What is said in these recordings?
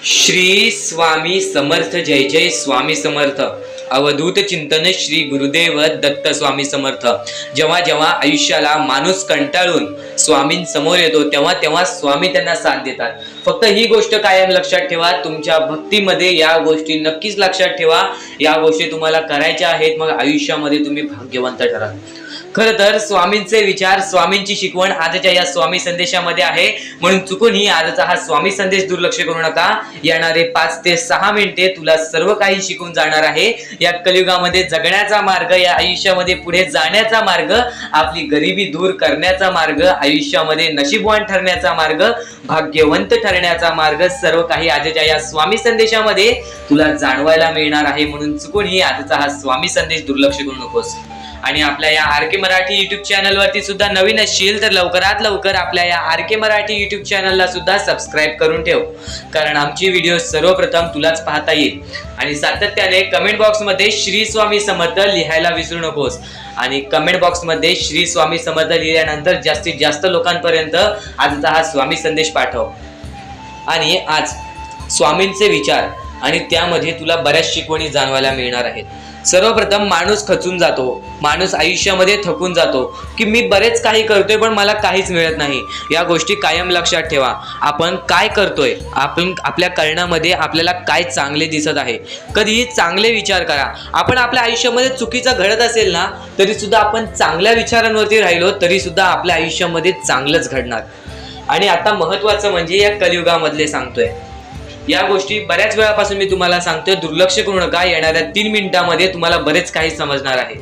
श्री स्वामी समर्थ. जय जय स्वामी समर्थ. अवधूत चिंतन श्री गुरुदेव दत्त स्वामी समर्थ. जेव्हा जेव्हा आयुष्याला माणूस कंटाळून स्वामींसमोर येतो तेव्हा तेव्हा स्वामी त्यांना साथ देतात. फक्त ही गोष्ट कायम लक्षात ठेवा, तुमच्या भक्तीमध्ये या गोष्टी नक्कीच लक्षात ठेवा. या गोष्टी तुम्हाला करायच्या आहेत, मग आयुष्यामध्ये तुम्ही भाग्यवंत ठराल. खरं तर स्वामींचे विचार, स्वामींची शिकवण आजच्या या स्वामी संदेशामध्ये आहे, म्हणून चुकूनही आजचा हा स्वामी संदेश दुर्लक्ष करू नका. येणारे 5 ते 6 मिनिटे तुला सर्व काही शिकून जाणार आहे. या कलियुगामध्ये जगण्याचा मार्ग, या आयुष्यामध्ये पुढे जाण्याचा मार्ग, आपली गरिबी दूर करण्याचा मार्ग, आयुष्यामध्ये नशीबवान ठरण्याचा मार्ग, भाग्यवंत ठरण्याचा मार्ग, सर्व काही आजच्या या स्वामी संदेशामध्ये तुला जाणवायला मिळणार आहे. म्हणून चुकूनही आजचा हा स्वामी संदेश दुर्लक्ष करू नकोस. आणि आपल्या या आर के मराठी युट्यूब चॅनल वरती सुद्धा नवीन असशील तर लवकरात लवकर आपल्या या आर के मराठी युट्यूब चॅनलला सुद्धा सबस्क्राईब करून ठेव, कारण आमची व्हिडिओ सर्वप्रथम तुलाच पाहता येईल. आणि सातत्याने कमेंट बॉक्स मध्ये श्री स्वामी समर्थ लिहायला विसरू नकोस. आणि कमेंट बॉक्स मध्ये श्री स्वामी समर्थ लिहिल्यानंतर जास्तीत जास्त लोकांपर्यंत आजचा हा स्वामी संदेश पाठव. आणि आज स्वामींचे विचार आणि त्यामध्ये तुला बऱ्याच शिकवणी जाणवायला मिळणार आहेत. सर्वप्रथम, माणूस खचून जातो, माणूस आयुष्यामध्ये थकून जातो की मी बरेच काही करतोय पण मला काहीच मिळत नाही. या गोष्टी कायम लक्षात ठेवा. आपण काय करतोय, आपण आपल्या करण्यामध्ये आपल्याला काय चांगले दिसत आहे. कधीही चांगले विचार करा. आपण आपल्या आयुष्यामध्ये चुकीचं घडत असेल ना तरी सुद्धा आपण चांगल्या विचारांवरती राहिलो तरी सुद्धा आपल्या आयुष्यामध्ये चांगलंच घडणार. आणि आता महत्वाचं म्हणजे या कलियुगामधले सांगतोय, या गोष्टी बऱ्याच वेळापासून मी तुम्हाला सांगतोय, दुर्लक्ष करू नका. येणाऱ्या 3 मिनिटांमध्ये तुम्हाला बरेच काही समजणार आहे.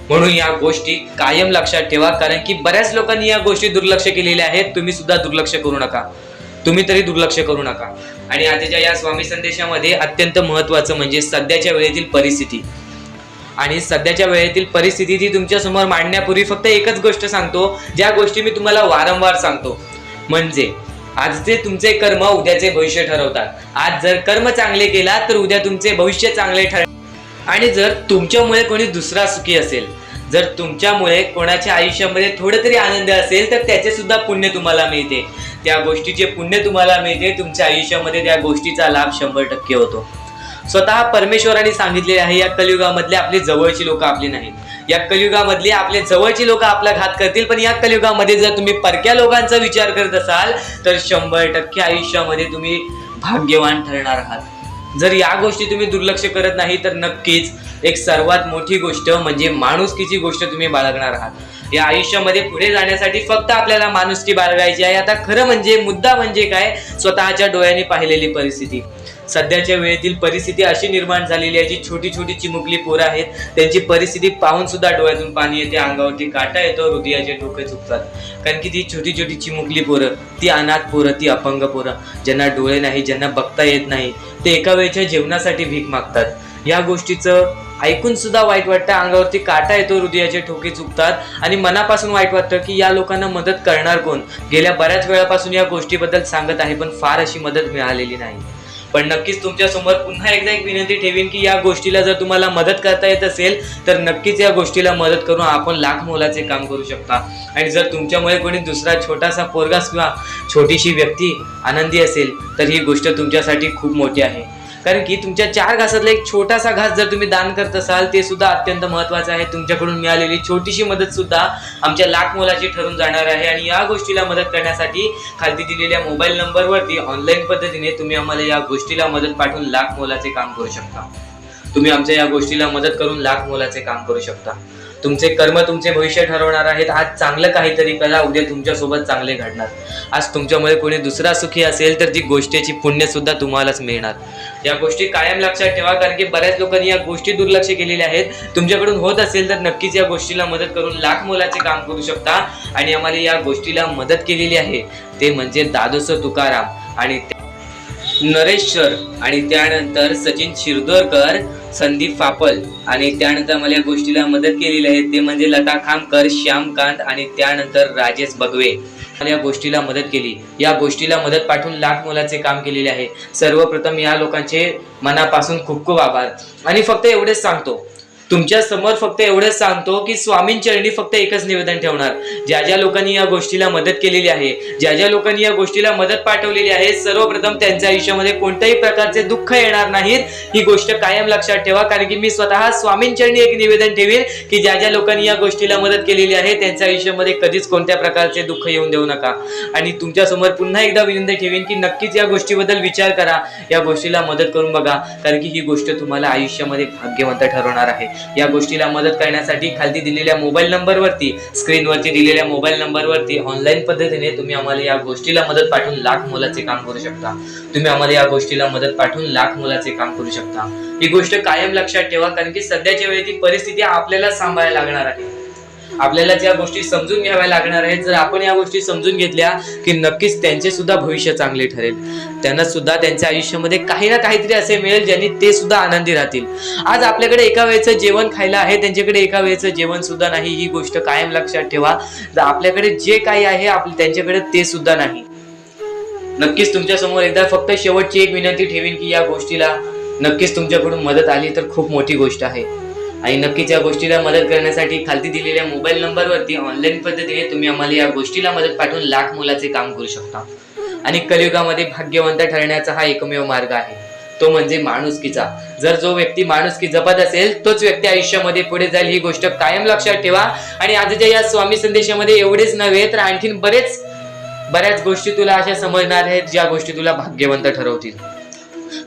म्हणून या गोष्टी कायम लक्षात ठेवा, कारण की बऱ्याच लोकांनी या गोष्टी दुर्लक्ष केलेल्या आहेत. तुम्ही सुद्धा दुर्लक्ष करू नका, तुम्ही तरी दुर्लक्ष करू नका. आणि आजच्या या स्वामी संदेशामध्ये अत्यंत महत्वाचं म्हणजे सध्याच्या वेळेतील परिस्थिती. आणि सध्याच्या वेळेतील परिस्थिती ती तुमच्या समोर मांडण्यापूर्वी फक्त एकच गोष्ट सांगतो, ज्या गोष्टी मी तुम्हाला वारंवार सांगतो, म्हणजे आजचे तुमचे कर्म उद्याचे भविष्य ठरवतात. आज जर कर्म चांगले केला तर उद्या तुमचे भविष्य चांगले ठरेल. आणि जर तुमच्यामुळे कोणी दुसरा सुखी असेल, जर तुमच्यामुळे कोणाच्या आयुष्यामध्ये थोडं तरी आनंद असेल तर त्याचे सुद्धा पुण्य तुम्हाला मिळते. त्या गोष्टीचे पुण्य तुम्हाला मिळते, तुमच्या आयुष्यामध्ये त्या गोष्टीचा लाभ 100% होतो. स्वतः परमेश्वराने सांगितले आहे, या कलियुगामधले आपले जवळची लोक आपली नाहीत. या कलियुगामधले आपले जवळची लोक आपला घात करतील, पण या कलियुगामध्ये जर तुम्ही परक्या लोकांचा विचार करत असाल तर 100% आयुष्यामध्ये तुम्ही भाग्यवान ठरणार आहात. जर या गोष्टी तुम्ही दुर्लक्ष करत नाही तर नक्कीच एक सर्वात मोठी गोष्ट म्हणजे माणुसकीची गोष्ट तुम्ही बाळगणार आहात. या आयुष्यामध्ये पुढे जाण्यासाठी फक्त आपल्याला माणुसकी बाळगायची आहे. आता खरं म्हणजे मुद्दा म्हणजे काय, स्वतःच्या डोळ्यांनी पाहिलेली परिस्थिती. सध्याच्या वेळेतील परिस्थिती अशी निर्माण झालेली आहे, जी छोटी छोटी चिमुकली पोरं आहेत त्यांची परिस्थिती पाहून सुद्धा डोळ्यातून पाणी येते, अंगावरती काटा येतो, हृदयाचे ठोके चुकतात. कारण की ती छोटी छोटी चिमुकली पोरं, ती अनाथ पोरं, ती अपंग पोरं, ज्यांना डोळे नाही, ज्यांना बघता येत नाही, ते एका वेळच्या जेवणासाठी भीक मागतात. या गोष्टीचं ऐकून सुद्धा वाईट वाटतं, अंगावरती काटा येतो, हृदयाचे ठोके चुकतात आणि मनापासून वाईट वाटतं की या लोकांना मदत करणार कोण. गेल्या बऱ्याच वेळापासून या गोष्टीबद्दल सांगत आहे पण फार अशी मदत मिळालेली नाही. पण नक्कीच तुमच्या समोर पुन्हा एकदा एक विनंती ठेवीन की या गोष्टीला जर तुम्हाला मदत करता येत असेल तर नक्कीच या गोष्टीला मदत करून आपण लाख मोलाचे काम करू शकता. आणि जर तुमच्यामुळे कोणी दुसरा छोटासा पोरगा किंवा छोटीशी व्यक्ती आनंदी असेल तर ही गोष्ट तुमच्यासाठी खूप मोठी आहे. कारण की तुमच्या 4 घासातला एक छोटासा घास जर तुम्ही दान करत असाल ते सुद्धा अत्यंत महत्त्वाचं आहे. तुमच्याकडून मिळालेली छोटीशी मदत सुद्धा आमच्या लाख मोलाची ठरून जाणार आहे. आणि या गोष्टीला मदत करण्यासाठी खाली दिलेल्या मोबाईल नंबरवरती ऑनलाईन पद्धतीने तुम्ही आम्हाला या गोष्टीला मदत पाठवून लाख मोलाचे काम करू शकता. तुम्ही आमच्या या गोष्टीला मदत करून लाख मोलाचे काम करू शकता. तुमचे कर्म तुमचे भविष्य ठरवणार आहेत. आज चांगलं काहीतरी करा, उद्या तुमच्यासोबत चांगले घडणार. आज तुमच्यामुळे कोणी दुसरा सुखी असेल तर ती गोष्टीची पुण्य सुद्धा तुम्हालाच मिळणार. या गोष्टी कायम लक्षात ठेवा, कारण की बऱ्याच लोकांनी या गोष्टी दुर्लक्ष केलेल्या आहेत. तुमच्याकडून होत असेल तर नक्कीच या गोष्टीला मदत करून लाख मोलाचे काम करू शकता. आणि आम्हाला या गोष्टीला मदत केलेली आहे ते म्हणजे दादोसो तुकाराम आणि नरेश सर, आणि त्यानंतर सचिन शिरदोरकर, संदीप फापल, आणि त्यानंतर मला या गोष्टीला मदत केलेली आहे ते म्हणजे लता खामकर, श्यामकांत, आणि त्यानंतर राजेश बगवे मला या गोष्टीला मदत केली. या गोष्टीला मदत पाठवून लाख मोलाचे काम केलेले आहे. सर्वप्रथम या लोकांचे मनापासून खूप खूप आभार. आणि फक्त एवढेच सांगतो, तुमच्या समोर फक्त एवढंच सांगतो की स्वामींचरणी फक्त एकच निवेदन ठेवणार, ज्या ज्या लोकांनी या गोष्टीला मदत केलेली आहे, ज्या ज्या लोकांनी या गोष्टीला मदत पाठवलेली आहे, सर्वप्रथम त्यांच्या आयुष्यामध्ये कोणत्याही प्रकारचे दुःख येणार नाहीत, ही गोष्ट कायम लक्षात ठेवा. कारण की मी स्वतः स्वामींचरणी एक निवेदन ठेवीन की ज्या ज्या लोकांनी या गोष्टीला मदत केलेली आहे त्यांच्या आयुष्यामध्ये कधीच कोणत्या प्रकारचे दुःख येऊन देऊ नका. आणि तुमच्या समोर पुन्हा एकदा विनंती ठेवीन की नक्कीच या गोष्टीबद्दल विचार करा, या गोष्टीला मदत करून बघा. कारण की ही गोष्ट तुम्हाला आयुष्यामध्ये भाग्यवंत ठरवणार आहे. या गोष्टीला मदत करण्यासाठी खाली दिलेल्या मोबाईल नंबरवरती, स्क्रीनवरती दिलेल्या मोबाईल नंबरवरती ऑनलाईन पद्धतीने तुम्ही आम्हाला या गोष्टीला मदत पाठवून लाख मोलाचे काम करू शकता. तुम्ही आम्हाला या गोष्टीला मदत पाठवून लाख मोलाचे काम करू शकता. ही गोष्ट कायम लक्षात ठेवा. कारण की सध्याच्या वेळी ती परिस्थिती आपल्याला सांभाळायला लागणार आहे, आपल्याला या गोष्टी समजून घ्याव्या लागणार आहेत. जर आपण या गोष्टी समजून घेतल्या की नक्कीच त्यांचे सुद्धा भविष्य चांगले ठरेल, त्यांना सुद्धा त्यांच्या आयुष्यामध्ये काही ना काहीतरी असे मिळेल ज्यांनी ते सुद्धा आनंदी राहतील. आज आपल्याकडे एका वेळेचं जेवण खायला आहे, त्यांच्याकडे एका वेळेचं जेवण सुद्धा नाही. ही गोष्ट कायम लक्षात ठेवा. जर आपल्याकडे जे काही आहे त्यांच्याकडे ते सुद्धा नाही. नक्कीच तुमच्या समोर एकदा फक्त शेवटची एक विनंती ठेवीन की या गोष्टीला नक्कीच तुमच्याकडून मदत आली तर खूप मोठी गोष्ट आहे. आणि नक्कीच या गोष्टीला मदत करण्यासाठी खाली दिलेल्या मोबाईल नंबरवरती ऑनलाईन पद्धतीने तुम्ही आम्हाला या गोष्टीला मदत पाठवून लाख मोलाचे काम करू शकता. आणि कलियुगामध्ये भाग्यवंत ठरण्याचा हा एकमेव मार्ग आहे, तो म्हणजे माणुसकीचा. जर जो व्यक्ती माणुसकी जपत असेल तोच व्यक्ती आयुष्यामध्ये पुढे जाईल. ही गोष्ट कायम लक्षात ठेवा. आणि आजच्या या स्वामी संदेशामध्ये एवढेच नव्हे तर आणखीन बऱ्याच गोष्टी तुला अशा समजणार आहेत ज्या गोष्टी तुला भाग्यवंत ठरवतील.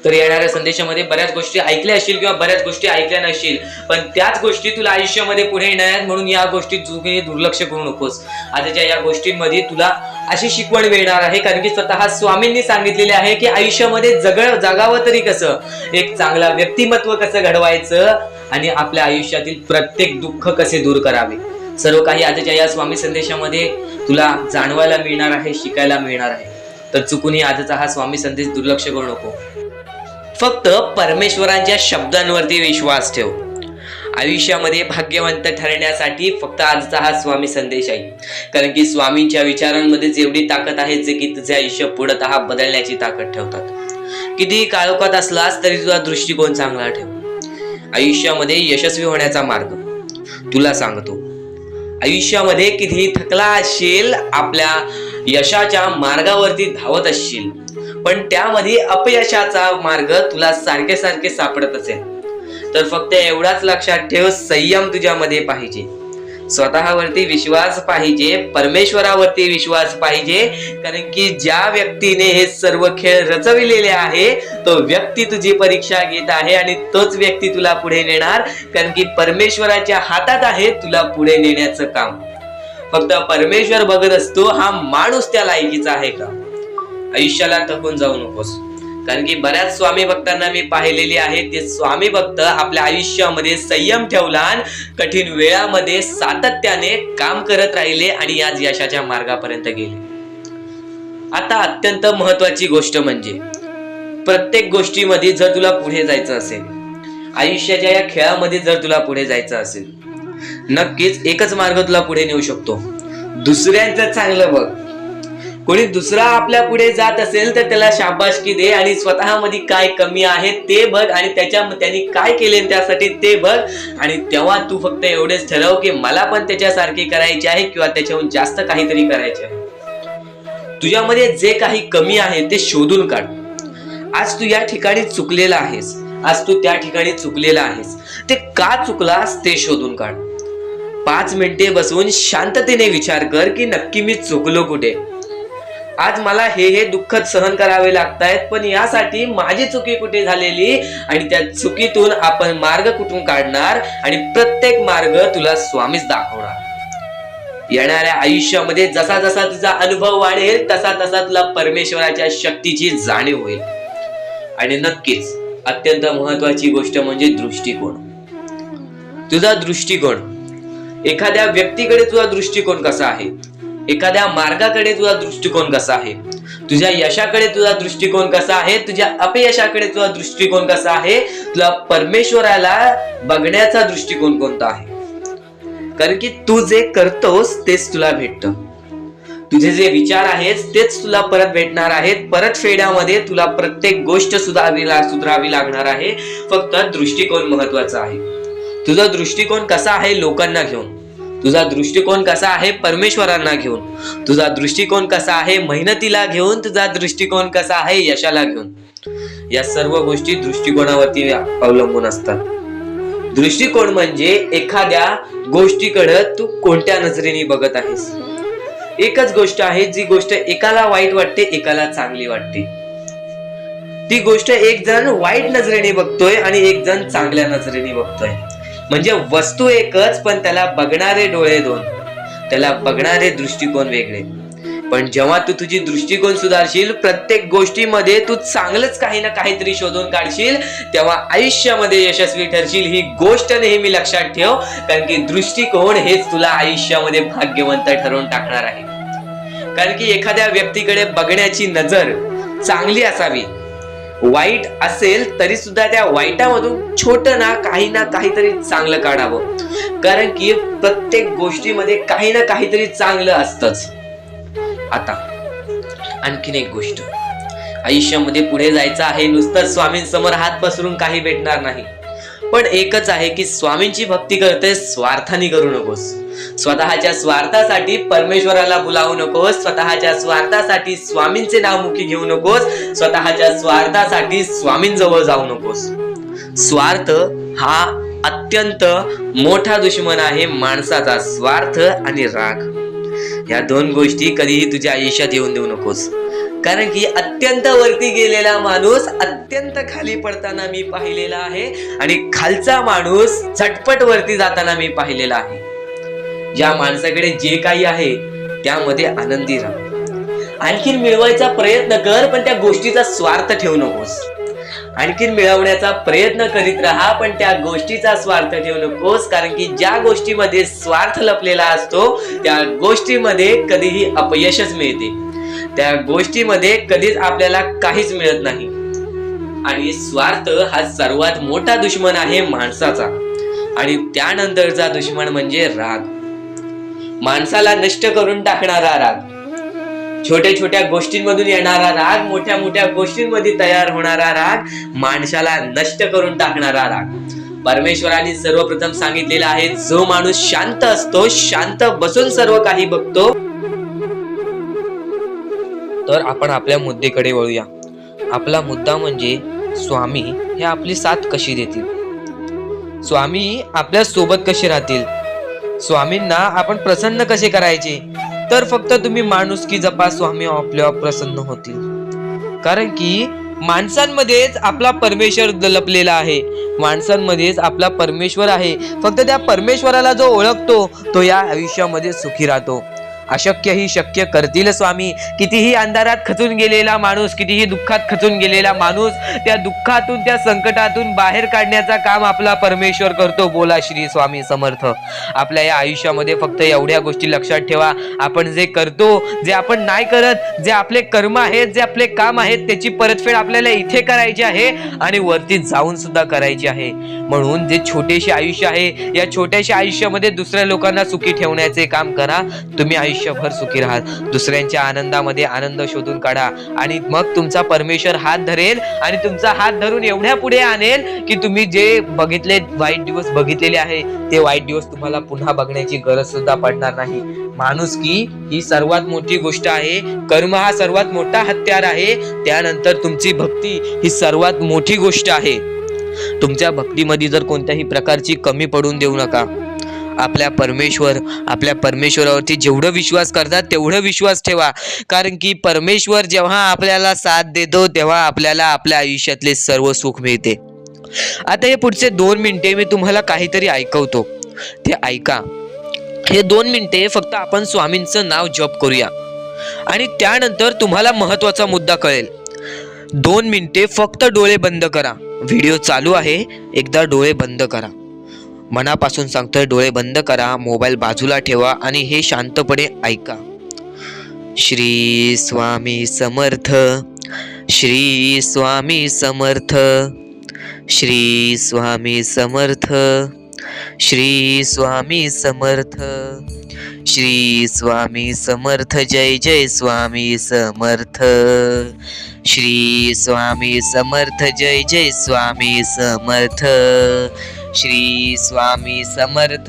तर येणाऱ्या संदेशामध्ये बऱ्याच गोष्टी ऐकल्या असतील किंवा बऱ्याच गोष्टी ऐकल्या नसतील, पण त्याच गोष्टी तुला आयुष्यामध्ये पुढे येणार आहेत. म्हणून या गोष्टी चुकीने दुर्लक्ष करू नकोस. आजच्या या गोष्टींमध्ये तुला अशी शिकवण मिळणार आहे. कारण की स्वतः स्वामींनी सांगितलेले आहे की आयुष्यामध्ये जगावं तरी कसं, एक चांगला व्यक्तिमत्व कसं घडवायचं आणि आपल्या आयुष्यातील प्रत्येक दुःख कसे दूर करावे, सर्व काही आजच्या या स्वामी संदेशामध्ये तुला जाणवायला मिळणार आहे, शिकायला मिळणार आहे. तर चुकूनही आजचा हा स्वामी संदेश दुर्लक्ष करू नको. फक्त परमेश्वरांच्या शब्दांवरती विश्वास ठेव. आयुष्यामध्ये भाग्यवंत ठरण्यासाठी फक्त आजचा हा स्वामी संदेश आहे. कारण की स्वामींच्या विचारांमध्ये एवढी ताकद आहे जे की तुझे आयुष्य पूर्णतः बदलण्याची ताकद ठेवतात. कितीही काळोखात असलास तरी तुझा दृष्टिकोन चांगला ठेव. आयुष्यामध्ये यशस्वी होण्याचा मार्ग तुला सांगतो. आयुष्यामध्ये कितीही थकला असशील, आपल्या यशाच्या मार्गावरती धावत असशील, पण त्यामध्ये अपयशाचा मार्ग तुला सारखे सापडत असेल, तर फक्त एवढाच लक्षात ठेव, संयम तुझ्यामध्ये पाहिजे, स्वतःवरती विश्वास पाहिजे, परमेश्वरावरती विश्वास पाहिजे. कारण की ज्या व्यक्तीने हे सर्व खेळ रचविलेले आहे तो व्यक्ती तुझी परीक्षा घेत आहे आणि तोच व्यक्ती तुला पुढे नेणार. कारण की परमेश्वराच्या हातात आहे तुला पुढे नेण्याचं काम. फक्त परमेश्वर बघत असतो हा माणूस त्या लायकीचा आहे का. आयुष्याला थकून जाऊ नकोस. कारण की बऱ्याच स्वामी भक्तांना मी पाहिलेले आहे, ते स्वामी भक्त आपल्या आयुष्यामध्ये संयम ठेवला, कठीण वेळामध्ये सातत्याने काम करत राहिले आणि आज यशाच्या मार्गापर्यंत गेले. आता अत्यंत महत्वाची गोष्ट म्हणजे प्रत्येक गोष्टीमध्ये जर तुला पुढे जायचं असेल, आयुष्याच्या या खेळामध्ये जर तुला पुढे जायचं असेल, नक्कीच एकच मार्ग तुला पुढे नेऊ शकतो. दुसऱ्यांचं चांगलं बघ. कोणी दुसरा आपल्या पुढे जात असेल तर त्याला शाबासकी दे आणि स्वतःमध्ये काय कमी आहे ते बघ आणि त्यांनी काय केले त्यासाठी ते बघ. आणि तेव्हा तू फक्त एवढेच ठरव की मला पण त्याच्यासारखे करायचे आहे किंवा त्याच्याहून जास्त काहीतरी करायचे आहे. तुझ्यामध्ये जे काही कमी आहे ते शोधून काढ. आज तू या ठिकाणी चुकलेला आहेस, आज तू त्या ठिकाणी चुकलेला आहेस, ते का चुकलास ते शोधून काढ. 5 मिनिटे बसून शांततेने विचार कर की नक्की मी चुकलो कुठे. आज मला हे दुःख सहन करावे लागतायत, पण यासाठी माझी चुकी कुठे झालेली आणि त्या चुकीतून आपण मार्ग कुठून काढणार आणि प्रत्येक मार्ग तुला स्वामीच दाखवणार. येणाऱ्या आयुष्यामध्ये जसा जसा तुझा अनुभव वाढेल तसा तसा तुला परमेश्वराच्या शक्तीची जाणीव होईल. आणि नक्कीच अत्यंत महत्वाची गोष्ट म्हणजे दृष्टिकोन. तुझा दृष्टिकोन, एखाद्या व्यक्तीकडे तुझा दृष्टिकोन कसा आहे, एखाद्या मार्गाकडे तुझा दृष्टिकोन कसा आहे, तुझ्या यशाकडे तुझा दृष्टिकोन कसा आहे, तुझ्या अपयशाकडे तुझा दृष्टिकोन कसा आहे, तुला परमेश्वराला बघण्याचा दृष्टिकोन कोणता आहे. कारण की तू जे करतोस तेच तुला भेटतं. तुझे जे विचार आहेत तेच तुला परत भेटणार आहेत. परत फेड्यामध्ये तुला प्रत्येक गोष्ट सुधारावी लागणार आहे. फक्त दृष्टिकोन महत्वाचा आहे. तुझा दृष्टिकोन कसा आहे लोकांना घेऊन, तुझा दृष्टिकोन कसा आहे परमेश्वरांना घेऊन, तुझा दृष्टिकोन कसा आहे मेहनतीला घेऊन, तुझा दृष्टिकोन कसा आहे यशाला घेऊन. या सर्व गोष्टी दृष्टिकोनावरती अवलंबून असतात. दृष्टिकोन म्हणजे एखाद्या गोष्टीकडे तू कोणत्या नजरेने बघत आहेस. एकच गोष्ट आहे जी गोष्ट एकाला वाईट वाटते, एकाला चांगली वाटते. ती गोष्ट एक जण वाईट नजरेने बघतोय आणि एक जण चांगल्या नजरेने बघतोय. म्हणजे वस्तू एकच पण त्याला बघणारे डोळे दोन, त्याला बघणारे दृष्टिकोन वेगळे. पण जेव्हा तू तुझी दृष्टिकोन सुधारशील, प्रत्येक गोष्टीमध्ये तू चांगलंच काही ना काहीतरी शोधून काढशील, तेव्हा आयुष्यामध्ये यशस्वी ठरशील. ही गोष्ट नेहमी लक्षात ठेव, कारण की दृष्टिकोन हेच तुला आयुष्यामध्ये भाग्यवंत ठरवून टाकणार आहे. कारण की एखाद्या व्यक्तीकडे बघण्याची नजर चांगली असावी. वाईट असेल तरी सुद्धा त्या वाईटामधून छोटं ना काहीतरी चांगलं काढावं. कारण की प्रत्येक गोष्टीमध्ये काही ना काहीतरी चांगलं असतंच. आता आणखीन एक गोष्ट, आयुष्यामध्ये पुढे जायचं आहे, नुसतं स्वामींसमोर हात पसरून काही भेटणार नाही. पण एकच आहे की स्वामींची भक्ती करते, स्वार्थाने करू नकोस. स्वतःच्या स्वार्थासाठी परमेश्वराला बोलावू नकोस, स्वतःच्या स्वार्थासाठी स्वामींचे नाव मुखी घेऊ नकोस, स्वतःच्या स्वार्थासाठी स्वामींजवळ जाऊ नकोस. स्वार्थ हा अत्यंत मोठा दुश्मन आहे माणसाचा. स्वार्थ आणि राग या दोन गोष्टी कधीही तुझ्या आयुष्यात येऊन देऊ नकोस. कारण की अत्यंत वरती गेलेला माणूस अत्यंत खाली पडताना मी पाहिलेला आहे आणि खालचा माणूस झटपट वरती जाताना मी पाहिलेला आहे. ज्या माणसाकडे जे काही आहे त्यामध्ये आनंदी राहा. आणखीन मिळवायचा प्रयत्न कर, पण त्या गोष्टीचा स्वार्थ ठेवू नकोस. आणखीन मिळवण्याचा प्रयत्न करीत राहा, पण त्या गोष्टीचा स्वार्थ ठेवू नकोस. कारण की ज्या गोष्टीमध्ये स्वार्थ लपलेला असतो त्या गोष्टीमध्ये कधीही अपयशच मिळते. त्या गोष्टीमध्ये कधीच आपल्याला काहीच मिळत नाही. आणि स्वार्थ हा सर्वात मोठा दुश्मन आहे माणसाचा. आणि त्यानंतरचा दुश्मन म्हणजे राग. माणसाला नष्ट करून टाकणारा राग, छोट्या छोट्या गोष्टींमधून येणारा राग, मोठ्या मोठ्या गोष्टींमध्ये तयार होणारा राग, माणसाला नष्ट करून टाकणारा राग. परमेश्वराने सर्वप्रथम सांगितलेलं आहे, जो माणूस शांत असतो, शांत बसून सर्व काही बघतो. तर आपण आपल्या मुद्द्याकडे वळूया. आपला मुद्दा म्हणजे स्वामी हे आपली साथ कशी देतील, स्वामी आपल्या सोबत कसे राहतील, स्वामींना आपण प्रसन्न कसे करायचे. तर फक्त तुम्ही माणुसकी जपा, स्वामी आपल्यावर प्रसन्न होतील. कारण की माणसांमध्येच आपला परमेश्वर लपलेला आहे, माणसांमध्येच आपला परमेश्वर आहे. फक्त त्या परमेश्वराला जो ओळखतो तो या आयुष्यामध्ये सुखी राहतो. अशक्य ही शक्य करतील स्वामी. कितीही अंधारात खचून गेलेला माणूस, कितीही दुःखात खचून गेलेला माणूस, त्या दुःखातून त्या संकटातून बाहेर काढण्याचा काम आपला परमेश्वर करतो. बोला श्री स्वामी समर्थ. आपल्या या आयुष्यामध्ये फक्त एवढ्या गोष्टी लक्षात ठेवा, आपण जे करतो, जे आपण नाही करत, जे आपले कर्म आहेत, जे आपले काम आहेत, त्याची परतफेड आपल्याला इथे करायची आहे आणि वरती जाऊन सुद्धा करायची आहे. म्हणून जे छोटेसे आयुष्य आहे, या छोट्याशा आयुष्यामध्ये दुसऱ्या लोकांना सुखी ठेवण्याचे काम करा. तुम्ही आयुष्यभर सुखी राहा. दुसऱ्यांच्या आनंदामध्ये आनंद शोधून काढा आणि मग तुमचा परमेश्वर हात धरेल आणि तुमचा हात धरून एवढ्या पुढे आणेल की तुम्ही जे बघितले वाईट दिवस बघितलेले आहे ते वाईट दिवस तुम्हाला पुन्हा बघण्याची गरज सुद्धा पडणार नाही. माणुसकी ही सर्वात मोठी गोष्ट आहे. कर्म हा सर्वात मोठा हत्यार आहे. त्यानंतर तुमची भक्ती ही सर्वात मोठी गोष्ट आहे. तुमच्या भक्तीमध्ये जर कोणत्याही प्रकारची कमी पडून देऊ नका. आपल्या परमेश्वरावरती जेवढं विश्वास करतात तेवढं विश्वास ठेवा. कारण की परमेश्वर जेव्हा आपल्याला साथ देतो तेव्हा आपल्याला आपल्या आयुष्यातले सर्व सुख मिळते. आता हे पुढचे 2 मिनिटे मी तुम्हाला काहीतरी ऐकवतो, ते ऐका. हे 2 मिनिटे फक्त आपण स्वामींचं नाव जप करूया आणि त्यानंतर तुम्हाला महत्वाचा मुद्दा कळेल. 2 मिनिटे फक्त डोळे बंद करा. व्हिडिओ चालू आहे, एकदा डोळे बंद करा. मनापासून सांगतोय, डोळे बंद करा, मोबाईल बाजूला ठेवा आणि हे शांतपणे ऐका. श्री स्वामी समर्थ, श्री स्वामी समर्थ, श्री स्वामी समर्थ, श्री स्वामी समर्थ, श्री स्वामी समर्थ. जय जय स्वामी समर्थ. श्री स्वामी समर्थ. जय जय स्वामी समर्थ. श्री स्वामी समर्थ,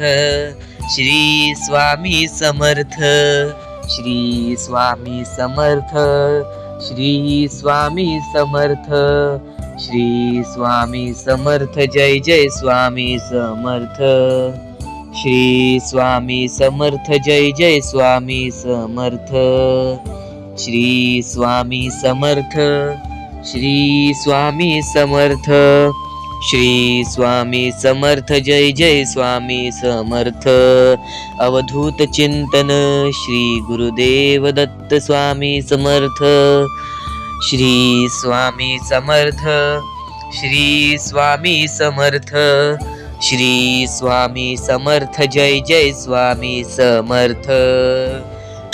श्री स्वामी समर्थ, श्री स्वामी समर्थ, श्री स्वामी समर्थ, श्री स्वामी समर्थ, जय जय स्वामी समर्थ, श्री स्वामी समर्थ, जय जय स्वामी समर्थ, श्री स्वामी समर्थ, श्री स्वामी समर्थ, श्री स्वामी समर्थ, जय जय स्वामी समर्थ। अवधूत चिंतन श्री गुरुदेव दत्त स्वामी समर्थ, श्री स्वामी समर्थ, श्री स्वामी समर्थ, श्री स्वामी समर्थ, जय जय स्वामी समर्थ,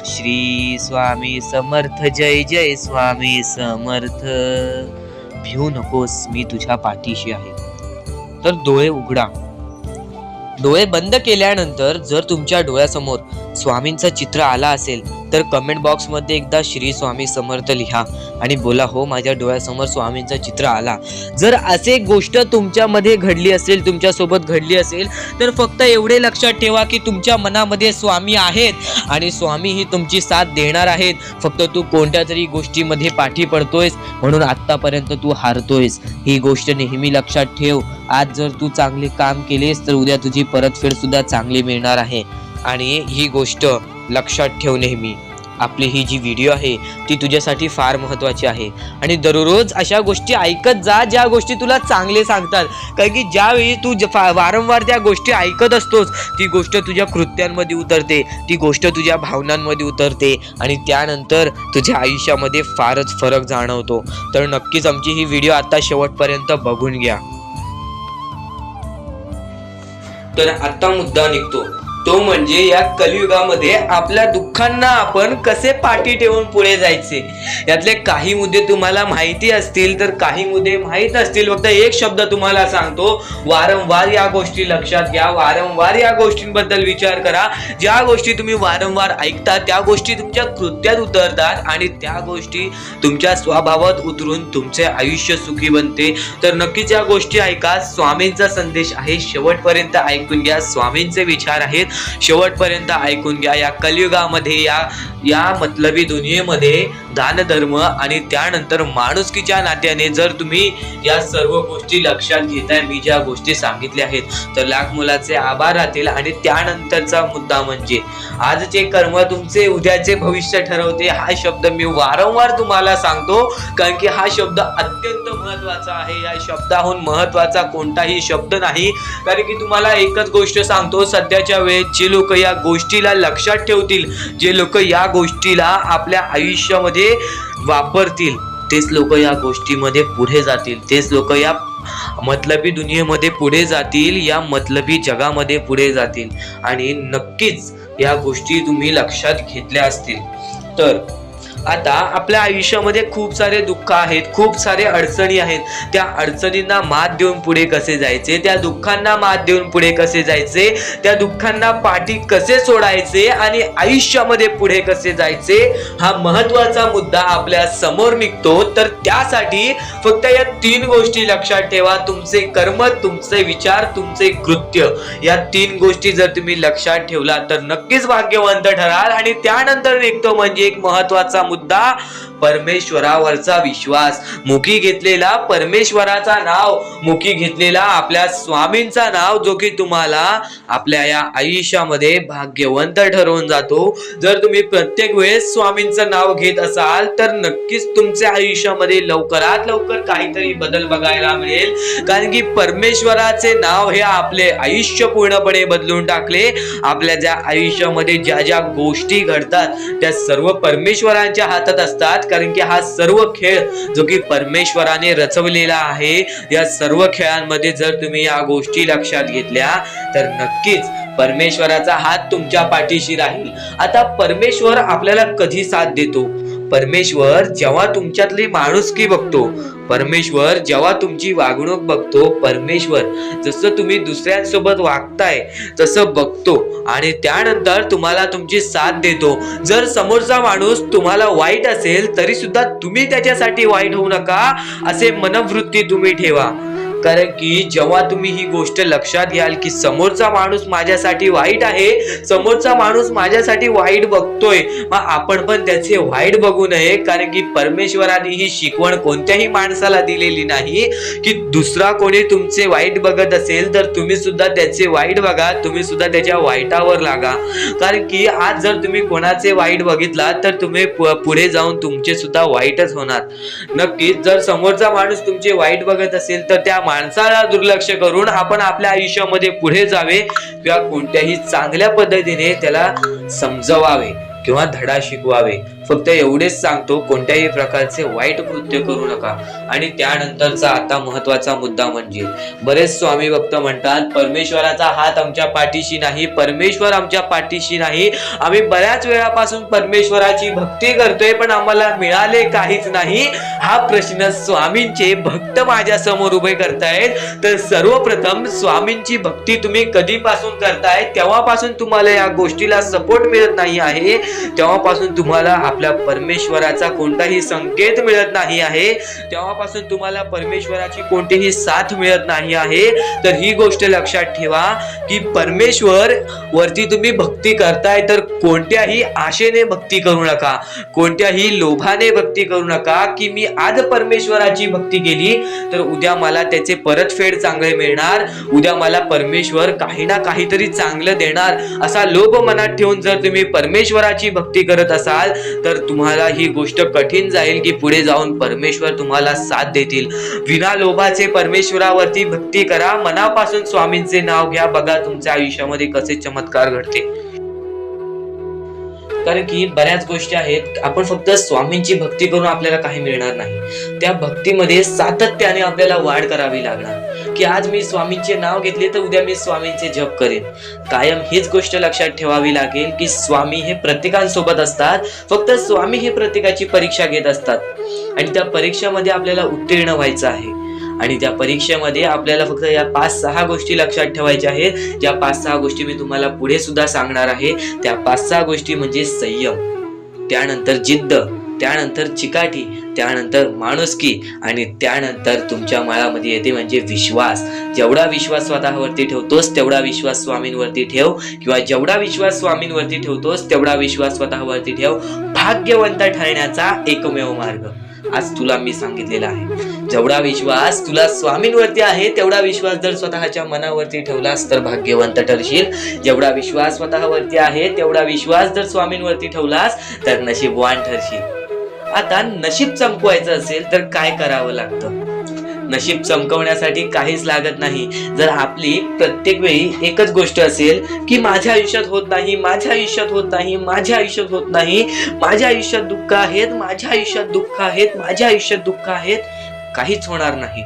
श्री स्वामी समर्थ, जय जय स्वामी समर्थ। भिवू नकोस, मी तुझ्या पाठीशी आहे। तर डोळे उघडा। डोळे बंद केल्यानंतर जर तुमच्या डोळ्यासमोर स्वामींचं चित्र आला असेल तर कमेंट बॉक्स मध्ये एकदा श्री स्वामी समर्थ लिहा आणि बोला, हो माझ्या डोळ्यासमोर स्वामींचं चित्र आला। जर असे गोष्ट तुमच्यामध्ये घडली असेल, तुमच्या सोबत घडली असेल, तर फक्त एवढे लक्षात ठेवा की तुमच्या मनामध्ये स्वामी आहेत आणि स्वामी ही तुमची साथ देणार आहेत। फक्त तू कोणत्या तरी गोष्टीमध्ये पाठी पडतोयस म्हणून आतापर्यंत तू हारतोयस, ही गोष्ट नेहमी लक्षात ठेव। आज जर तू चांगले काम केलेस तर उद्या तुझी परतफेड सुद्धा चांगली मिळणार आहे आणि ही गोष्ट लक्षात ठेव नेहमी। आपली ही जी व्हिडिओ आहे ती तुझ्यासाठी फार महत्त्वाची आहे आणि दररोज अशा गोष्टी ऐकत जा ज्या गोष्टी तुला चांगले सांगतात, कारण की ज्यावेळी तू वारंवार त्या गोष्टी ऐकत असतोस ती गोष्ट तुझ्या कृत्यांमध्ये उतरते, ती गोष्ट तुझ्या भावनांमध्ये उतरते आणि त्यानंतर तुझ्या आयुष्यामध्ये फारच फरक जाणवतो। तर नक्कीच आमची ही व्हिडिओ आता शेवटपर्यंत बघून घ्या। तर आता मुद्दा निघतो तो म्हणजे या कलियुगामध्ये आपल्या दुःखांना आपण कसे पाठी ठेवून पुढे जायचे। यातले काही मुद्दे तुम्हाला माहिती असतील तर काही मुद्दे माहित असतील। फक्त एक शब्द तुम्हाला सांगतो, वारंवार या गोष्टी लक्षात घ्या, वारंवार या गोष्टींबद्दल विचार करा। ज्या गोष्टी तुम्ही वारंवार ऐकता त्या गोष्टी तुमच्या कृत्यात उतरतात आणि त्या गोष्टी तुमच्या स्वभावात उतरून तुमचे आयुष्य सुखी बनते। तर नक्कीच या गोष्टी ऐका। स्वामींचा संदेश आहे, शेवटपर्यंत ऐकून घ्या। स्वामींचे विचार आहेत, शेवटपर्यंत ऐकून घ्या। या कलियुगामध्ये या मतलबी दुनियेमध्ये दान धर्म आणि त्यानंतर माणुसकीच्या नात्याने जर तुम्ही या सर्व गोष्टी लक्षात घेताय, मी ज्या गोष्टी सांगितल्या आहेत, तर लाख मुलाचे आभार राहतील। आणि त्यानंतरचा मुद्दा म्हणजे आजचे कर्म तुमचे उद्याचे भविष्य ठरवते। हा शब्द मी वारंवार तुम्हाला सांगतो कारण की हा शब्द अत्यंत महत्वाचा आहे। या शब्दाहून महत्वाचा कोणताही शब्द नाही, कारण की तुम्हाला एकच गोष्ट सांगतो, सध्याच्या वेळेत जे लोक या गोष्टीला लक्षात ठेवतील, जे लोक या गोष्टीला आपल्या आयुष्यामध्ये वापरतील, तेच लोक या गोष्टीमध्ये पुढे जातील, तेच लोक या मतलबी दुनियेमध्ये पुढे जातील, या मतलबी जगामध्ये पुढे जातील। आणि नक्कीच या गोष्टी तुम्ही लक्षात घेतल्या असतील। तर आता आपल्या आयुष्यामध्ये खूप सारे दुःख आहेत, खूप सारे अडचणी आहेत। त्या अडचणींना मात देऊन पुढे कसे जायचे, त्या दुःखांना मात देऊन पुढे कसे जायचे, त्या दुःखांना पाठी कसे सोडायचे आणि आयुष्यामध्ये पुढे कसे जायचे, हा महत्वाचा मुद्दा आपल्या समोर निघतो। तर त्यासाठी फक्त या 3 गोष्टी लक्षात ठेवा, तुमचे कर्म, तुमचे विचार, तुमचे कृत्य। या 3 गोष्टी जर तुम्ही लक्षात ठेवला तर नक्कीच भाग्यवंत ठराल। आणि त्यानंतर निघतो म्हणजे एक महत्वाचा मुद्दा, परमेश्वरावरचा विश्वास। मुखी घेतलेला परमेश्वराचा नाव, मुखी घेतलेला आपल्या स्वामींचा नाव, जो की तुम्हाला आपल्या या आयुष्यामध्ये भाग्यवंत ठरवून जातो। जर तुम्ही प्रत्येक वेळेस स्वामींचं नाव घेत असाल तर नक्कीच तुमच्या आयुष्यामध्ये लवकरात लवकर काहीतरी बदल बघायला मिळेल, कारण की परमेश्वराचे नाव हे आपले आयुष्य पूर्णपणे बदलून टाकले। आपल्या ज्या आयुष्यामध्ये ज्या ज्या गोष्टी घडतात त्या सर्व परमेश्वरांच्या हातात असतात, कारण की हा सर्व खेळ जो की परमेश्वराने रचवलेला आहे। या सर्व खेळांमध्ये जर तुम्ही या गोष्टी लक्षात घेतल्या तर नक्कीच परमेश्वराचा हात तुमच्या पाठीशी राहील। आता परमेश्वर आपल्याला कधी साथ देतो? परमेश्वर जेव्हा तुमच्यातली माणुसकी बघतो, परमेश्वर जेव्हा तुमची वागणूक बघतो, परमेश्वर जसं तुम्ही दुसऱ्यांसोबत वागताय तसं बघतो आणि त्यानंतर तुम्हाला तुमची साथ देतो। जर समोरचा माणूस तुम्हाला वाईट असेल तरी सुद्धा तुम्ही त्याच्यासाठी वाईट होऊ नका, असे मनोवृत्ती तुम्ही ठेवा, कारण की जेव्हा तुम्ही ही गोष्ट लक्षात घ्याल की समोरचा माणूस माझ्यासाठी वाईट आहे, समोरचा माणूस माझ्यासाठी वाईट बघतोय, मग आपण पण त्याचे वाईट बघू नये. कारण की परमेश्वराने ही शिकवण कोणत्याही माणसाला दिलेली नाही की दुसरा कोणी तुमचे वाईट बघत असेल तर तुम्ही सुद्धा त्याचे वाईट बघा, तुम्ही सुद्धा त्याच्या वाईटावर लागा. कारण की आज जर तुम्ही कोणाचे वाईट बघितला तर तुम्ही पुढे जाऊन तुमचे सुद्धा वाईटच होणार. नक्कीच जर समोरचा माणूस तुमचे वाईट बघत असेल तर त्या माणसाला दुर्लक्ष करून आपण आपल्या आयुष्यामध्ये पुढे जावे किंवा कोणत्याही चांगल्या पद्धतीने त्याला समजवावे किंवा धडा शिकवावे. फक्त एवढेच सांगतो, कोणत्याही प्रकारचे वाईट कृत्य करू नका. आणि त्यानंतरचा आता महत्वाचा मुद्दा म्हणजे बरेच स्वामी भक्त म्हणतात परमेश्वराचा हात आमच्या पाठीशी नाही, परमेश्वर आमच्या पाठीशी नाही, आम्ही बऱ्याच वेळापासून परमेश्वराची भक्ती करतोय पण आम्हाला मिळाले काहीच नाही. हा प्रश्न स्वामींचे भक्त माझ्या समोर उभे करतायत. तर सर्वप्रथम स्वामींची भक्ती तुम्ही कधीपासून करताय तेव्हापासून तुम्हाला या गोष्टीला सपोर्ट मिळत नाही आहे, तेव्हापासून तुम्हाला आपल्या परमेश्वराचा कोणताही संकेत मिळत नाही आहे, तेव्हापासून तुम्हाला परमेश्वराची कोणतीही साथ मिळत नाही आहे. तर ही गोष्ट लक्षात ठेवा की परमेश्वर वरती तुम्ही भक्ती करताय तर कोणत्याही आशेने भक्ती करू नका, कोणत्याही लोभाने भक्ती करू नका की मी आज परमेश्वराची भक्ती केली तर उद्या मला त्याचे परतफेड चांगले मिळणार, उद्या मला परमेश्वर काही ना काहीतरी चांगलं देणार, असा लोभ मनात ठेवून जर तुम्ही परमेश्वराची भक्ती करत असाल तर तुम्हाला ही गोष्ट कठीण जाईल की पुढे जाऊन परमेश्वर तुम्हाला साथ देतील. विना लोभाचे परमेश्वरावरती भक्ती करा, मनापासून स्वामींचे नाव घ्या, बघा तुमच्या आयुष्यामध्ये कसे चमत्कार घडते. कारण की बऱ्याच गोष्टी आहेत, आपण फक्त स्वामींची भक्ती करून आपल्याला काही मिळणार नाही, त्या भक्तीमध्ये सातत्याने आपल्याला वाढ करावी लागणार. की आज मी स्वामींचे नाव घेतले तर उद्या मी स्वामींचे जप करेन. कायम हीच गोष्ट लक्षात ठेवावी लागेल की स्वामी हे प्रत्येकांसोबत असतात, फक्त स्वामी हे प्रत्येकाची परीक्षा घेत असतात आणि त्या परीक्षेमध्ये आपल्याला उत्तीर्ण व्हायचं आहे. आणि त्या परीक्षेमध्ये आपल्याला फक्त या 5-6 गोष्टी लक्षात ठेवायच्या आहेत, ज्या 5-6 गोष्टी मी तुम्हाला पुढे सुद्धा सांगणार आहे. त्या 5-6 गोष्टी म्हणजे संयम, त्यानंतर जिद्द, त्यानंतर चिकाटी, त्यानंतर माणुसकी आणि त्यानंतर तुमच्या मनामध्ये येते म्हणजे विश्वास. जेवढा विश्वास स्वतःवरती ठेवतोस तेवढा विश्वास स्वामींवरती ठेव, किंवा जेवढा विश्वास स्वामींवरती ठेवतोस तेवढा विश्वास स्वतःवरती ठेव. भाग्यवंत ठरण्याचा एकमेव मार्ग आज तुला मी सांगितलेला आहे. जेवढा विश्वास तुला स्वामींवरती आहे तेवढा विश्वास जर स्वतःच्या मनावरती ठेवलास तर भाग्यवंत ठरशील. जेवढा विश्वास स्वतःवरती आहे तेवढा विश्वास जर स्वामींवरती ठेवलास तर नशीबवान ठरशील. आता नशीब चमकवायचं असेल तर काय करावं लागतं? नशीब चमकवण्यासाठी काहीच लागत नाही. जर आपली प्रत्येक वेळी एकच गोष्ट असेल की माझ्या आयुष्यात होत नाही, माझ्या आयुष्यात होत नाही, माझ्या आयुष्यात होत नाही, माझ्या आयुष्यात दुःख आहेत, माझ्या आयुष्यात दुःख आहेत, माझ्या आयुष्यात दुःख आहेत, काहीच होणार नाही.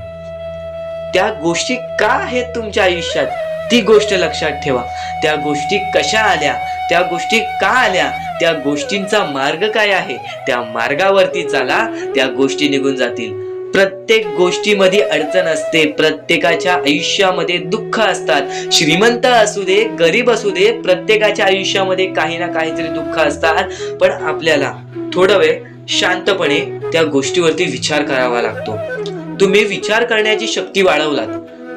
त्या गोष्टी का आहेत तुमच्या आयुष्यात ती गोष्ट लक्षात ठेवा. त्या गोष्टी कशा आल्या, त्या गोष्टी का आल्या, त्या गोष्टींचा मार्ग काय आहे, त्या मार्गावरती चाला, त्या गोष्टी निघून जातील. प्रत्येक गोष्टीमध्ये अडचण असते, प्रत्येकाच्या आयुष्यामध्ये दुःख असतात. श्रीमंत असू दे, गरीब असू दे, प्रत्येकाच्या आयुष्यामध्ये काही ना काहीतरी दुःख असतात. पण आपल्याला थोडा वेळ शांतपणे त्या गोष्टीवरती विचार करावा लागतो. तुम्ही विचार करण्याची शक्ती वाढवलात,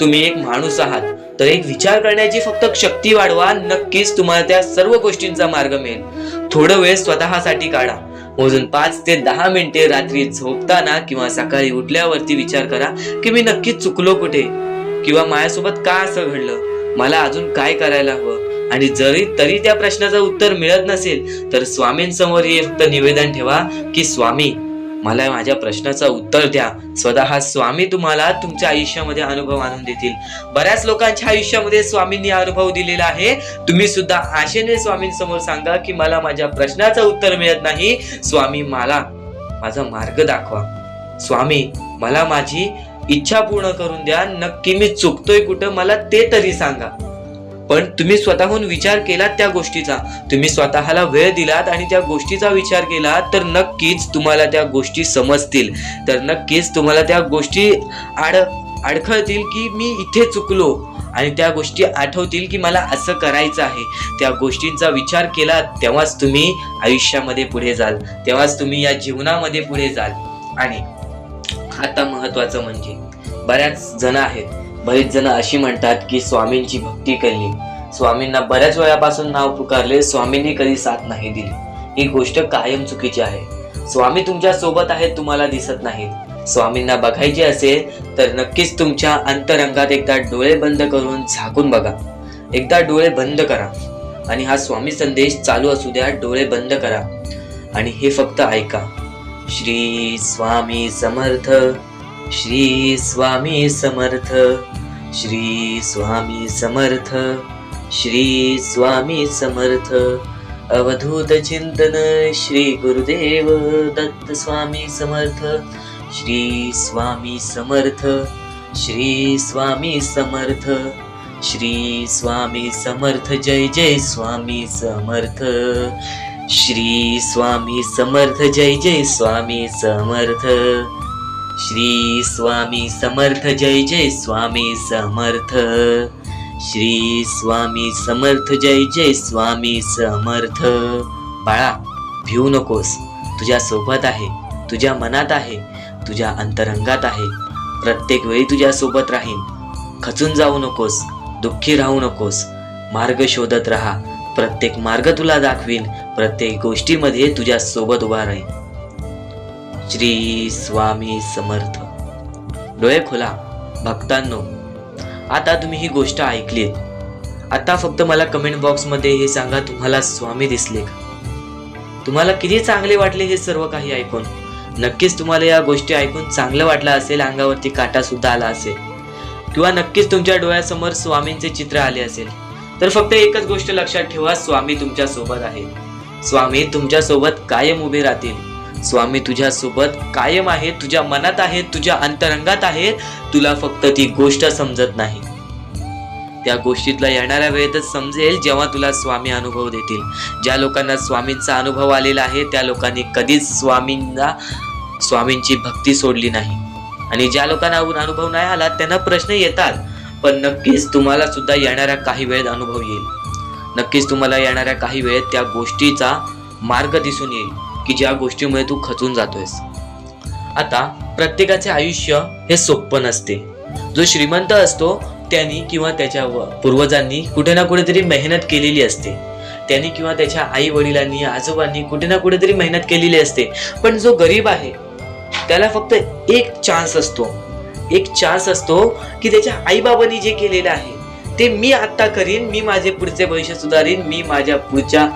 तुम्ही एक माणूस आहात, तर एक विचार करण्याची फक्त शक्ती वाढवा, नक्कीच तुम्हाला त्या सर्व गोष्टींचा मार्ग मिळेल. थोडा वेळ स्वतःसाठी काढा, मोजून 5 ते 10 मिनिटे रात्री झोपताना किंवा सकाळी उठल्यावरती विचार करा की मी नक्की चुकलो कुठे, किंवा माझ्यासोबत का असं घडलं, मला अजून काय करायला हवं. आणि जरी तरी त्या प्रश्नाचं उत्तर मिळत नसेल तर स्वामींसमोर हे फक्त निवेदन ठेवा की स्वामी मला माझ्या प्रश्नाचं उत्तर द्या. स्वतः स्वामी तुम्हाला तुमच्या आयुष्यामध्ये अनुभव आणून देतील. बऱ्याच लोकांच्या आयुष्यामध्ये स्वामींनी अनुभव दिलेला आहे. तुम्ही सुद्धा आशेने स्वामींसमोर सांगा की मला माझ्या प्रश्नाचं उत्तर मिळत नाही, स्वामी मला माझा मार्ग दाखवा, स्वामी मला माझी इच्छा पूर्ण करून द्या, नक्की मी चुकतोय कुठं मला ते तरी सांगा. पण तुम्ही स्वतःहून विचार केलात त्या गोष्टीचा, तुम्ही स्वतःला वेळ दिलात आणि त्या गोष्टीचा विचार केला तर नक्कीच तुम्हाला त्या गोष्टी समजतील, तर नक्कीच तुम्हाला त्या गोष्टी अडखळतील की मी इथे चुकलो, आणि त्या गोष्टी आठवतील की मला असं करायचं आहे. त्या गोष्टींचा विचार केला तेव्हाच तुम्ही आयुष्यामध्ये पुढे जाल, तेव्हाच तुम्ही या जीवनामध्ये पुढे जाल. आणि आता महत्वाचं म्हणजे बऱ्याच जण आहेत, बरेच जण अशी म्हणतात की स्वामींची भक्ती केली, स्वामींना बऱ्याच वेळापासून नाव पुकारले, स्वामींनी कधी साथ नाही दिली. ही गोष्ट कायम चुकीची आहे. स्वामी तुमच्या सोबत आहेत, तुम्हाला दिसत नाहीत. स्वामींना बघायचे असेल तर नक्कीच तुमच्या अंतरंगात एकदा डोळे बंद करून झाकून बघा. एकदा डोळे बंद करा आणि हा स्वामी संदेश चालू असू द्या. डोळे बंद करा आणि हे फक्त ऐका. श्री स्वामी समर्थ, श्री स्वामी समर्थ, श्री स्वामी समर्थ, श्री स्वामी समर्थ. अवधूत चिंतन श्री गुरुदेव दत्त स्वामी समर्थ. श्री स्वामी समर्थ, श्री स्वामी समर्थ, श्री स्वामी समर्थ. जय जय स्वामी समर्थ. श्री स्वामी समर्थ. जय जय स्वामी समर्थ. श्री स्वामी समर्थ. जय जय स्वामी समर्थ. श्री स्वामी समर्थ. जय जय स्वामी समर्थ. बाळा, भिवू नकोस. तुझ्या सोबत आहे, तुझ्या मनात आहे, तुझ्या अंतरंगात आहे. प्रत्येक वेळी तुझ्या सोबत राहीन. खचून जाऊ नकोस, दुःखी राहू नकोस. मार्ग शोधत राहा. प्रत्येक मार्ग तुला दाखवीन. प्रत्येक गोष्टीमध्ये तुझ्या सोबत उभा राहीन. श्री स्वामी समर्थ. डोळे खोला भक्तांनो. आता तुम्ही ही गोष्ट ऐकलीत. आता फक्त मला कमेंट बॉक्स मध्ये हे सांगा, तुम्हाला स्वामी दिसले का? तुम्हाला किती चांगले वाटले हे सर्व काही ऐकून? नक्कीच तुम्हाला या गोष्टी ऐकून चांगलं वाटलं असेल, अंगावरती काटा सुद्धा आला असेल, किंवा नक्कीच तुमच्या डोळ्यासमोर स्वामींचे चित्र आले असेल. तर फक्त एकच गोष्ट लक्षात ठेवा, स्वामी तुमच्या सोबत आहे. स्वामी तुमच्या सोबत कायम उभे राहतील. स्वामी तुझ्या सोबत कायम आहे, तुझ्या मनात आहे, तुझ्या अंतरंगात आहे. तुला फक्त ती गोष्ट समजत नाही. त्या गोष्टीतला येणाऱ्या वेळेतच समजेल जेव्हा तुला स्वामी अनुभव देतील. ज्या लोकांना स्वामींचा अनुभव आलेला आहे त्या लोकांनी कधीच स्वामींची भक्ती सोडली नाही. आणि ज्या लोकांना अनुभव नाही आला त्यांना प्रश्न येतात, पण नक्कीच तुम्हाला सुद्धा येणाऱ्या काही वेळेत अनुभव येईल. नक्कीच तुम्हाला येणाऱ्या काही वेळेत त्या गोष्टीचा मार्ग दिसून येईल की ज्या गोष्टीमुळे तू खचून जातोयस. आता प्रत्येकाचे आयुष्य हे सोपं नसते. जो श्रीमंत असतो त्यांनी किंवा त्याच्या पूर्वजांनी कुठे ना कुठेतरी मेहनत केलेली असते. त्यांनी किंवा त्याच्या आई वडिलांनी, आजोबांनी कुठे ना कुठेतरी मेहनत केलेली असते. पण जो गरीब आहे त्याला फक्त एक चान्स असतो. एक चान्स असतो की त्याच्या आई बाबांनी जे केलेलं आहे ते मी आता करीन. मी माझे पुढचे भविष्य सुधारीन. मी माझ्या पुढच्या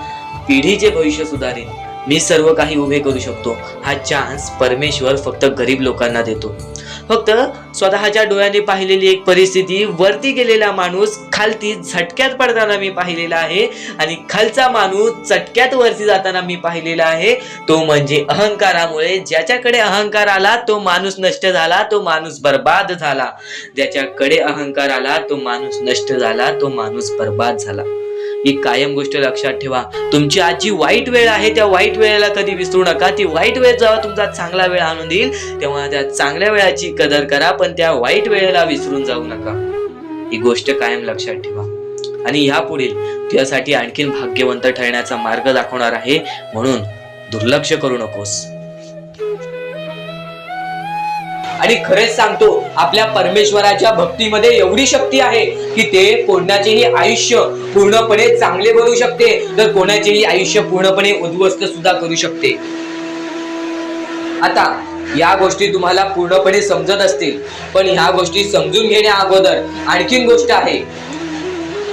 पिढीचे भविष्य सुधारीन. मी सर्व काही उभे करू शकतो. हा चान्स परमेश्वर फक्त गरीब लोकांना देतो. फक्त स्वतःच्या डोळ्याने पाहिलेली एक परिस्थिती, वरती गेलेला माणूस खालती झटक्यात पडताना मी पाहिलेला आहे, आणि खालचा माणूस चटक्यात वरती जाताना मी पाहिलेला आहे. तो म्हणजे अहंकारामुळे. ज्याच्याकडे अहंकार आला तो माणूस नष्ट झाला, तो माणूस बर्बाद झाला. ज्याच्याकडे अहंकार आला तो माणूस नष्ट झाला, तो माणूस बर्बाद झाला. ही कायम गोष्ट लक्षात ठेवा. तुमची आज जी वाईट वेळ आहे त्या वाईट वेळेला कधी विसरू नका. ती वाईट वेळ जेव्हा तुमचा चांगला वेळ आणून देईल तेव्हा त्या चांगल्या वेळाची कदर करा, पण त्या वाईट वेळेला विसरून जाऊ नका. ही गोष्ट कायम लक्षात ठेवा. आणि यापुढील तुझ्यासाठी आणखीन भाग्यवंत ठरण्याचा मार्ग दाखवणार आहे, म्हणून दुर्लक्ष करू नकोस. आणि खरेच सांगतो, आपल्या परमेश्वराच्या भक्तीमध्ये एवढी शक्ती आहे की ते कोणाचेही आयुष्य पूर्णपणे चांगले बनवू शकते, तर कोणाचेही आयुष्य पूर्णपणे उद्ध्वस्त सुद्धा करू शकते. आता या गोष्टी तुम्हाला पूर्णपणे समजत असतील, पण ह्या गोष्टी समजून घेण्या अगोदर आणखीन गोष्ट आहे.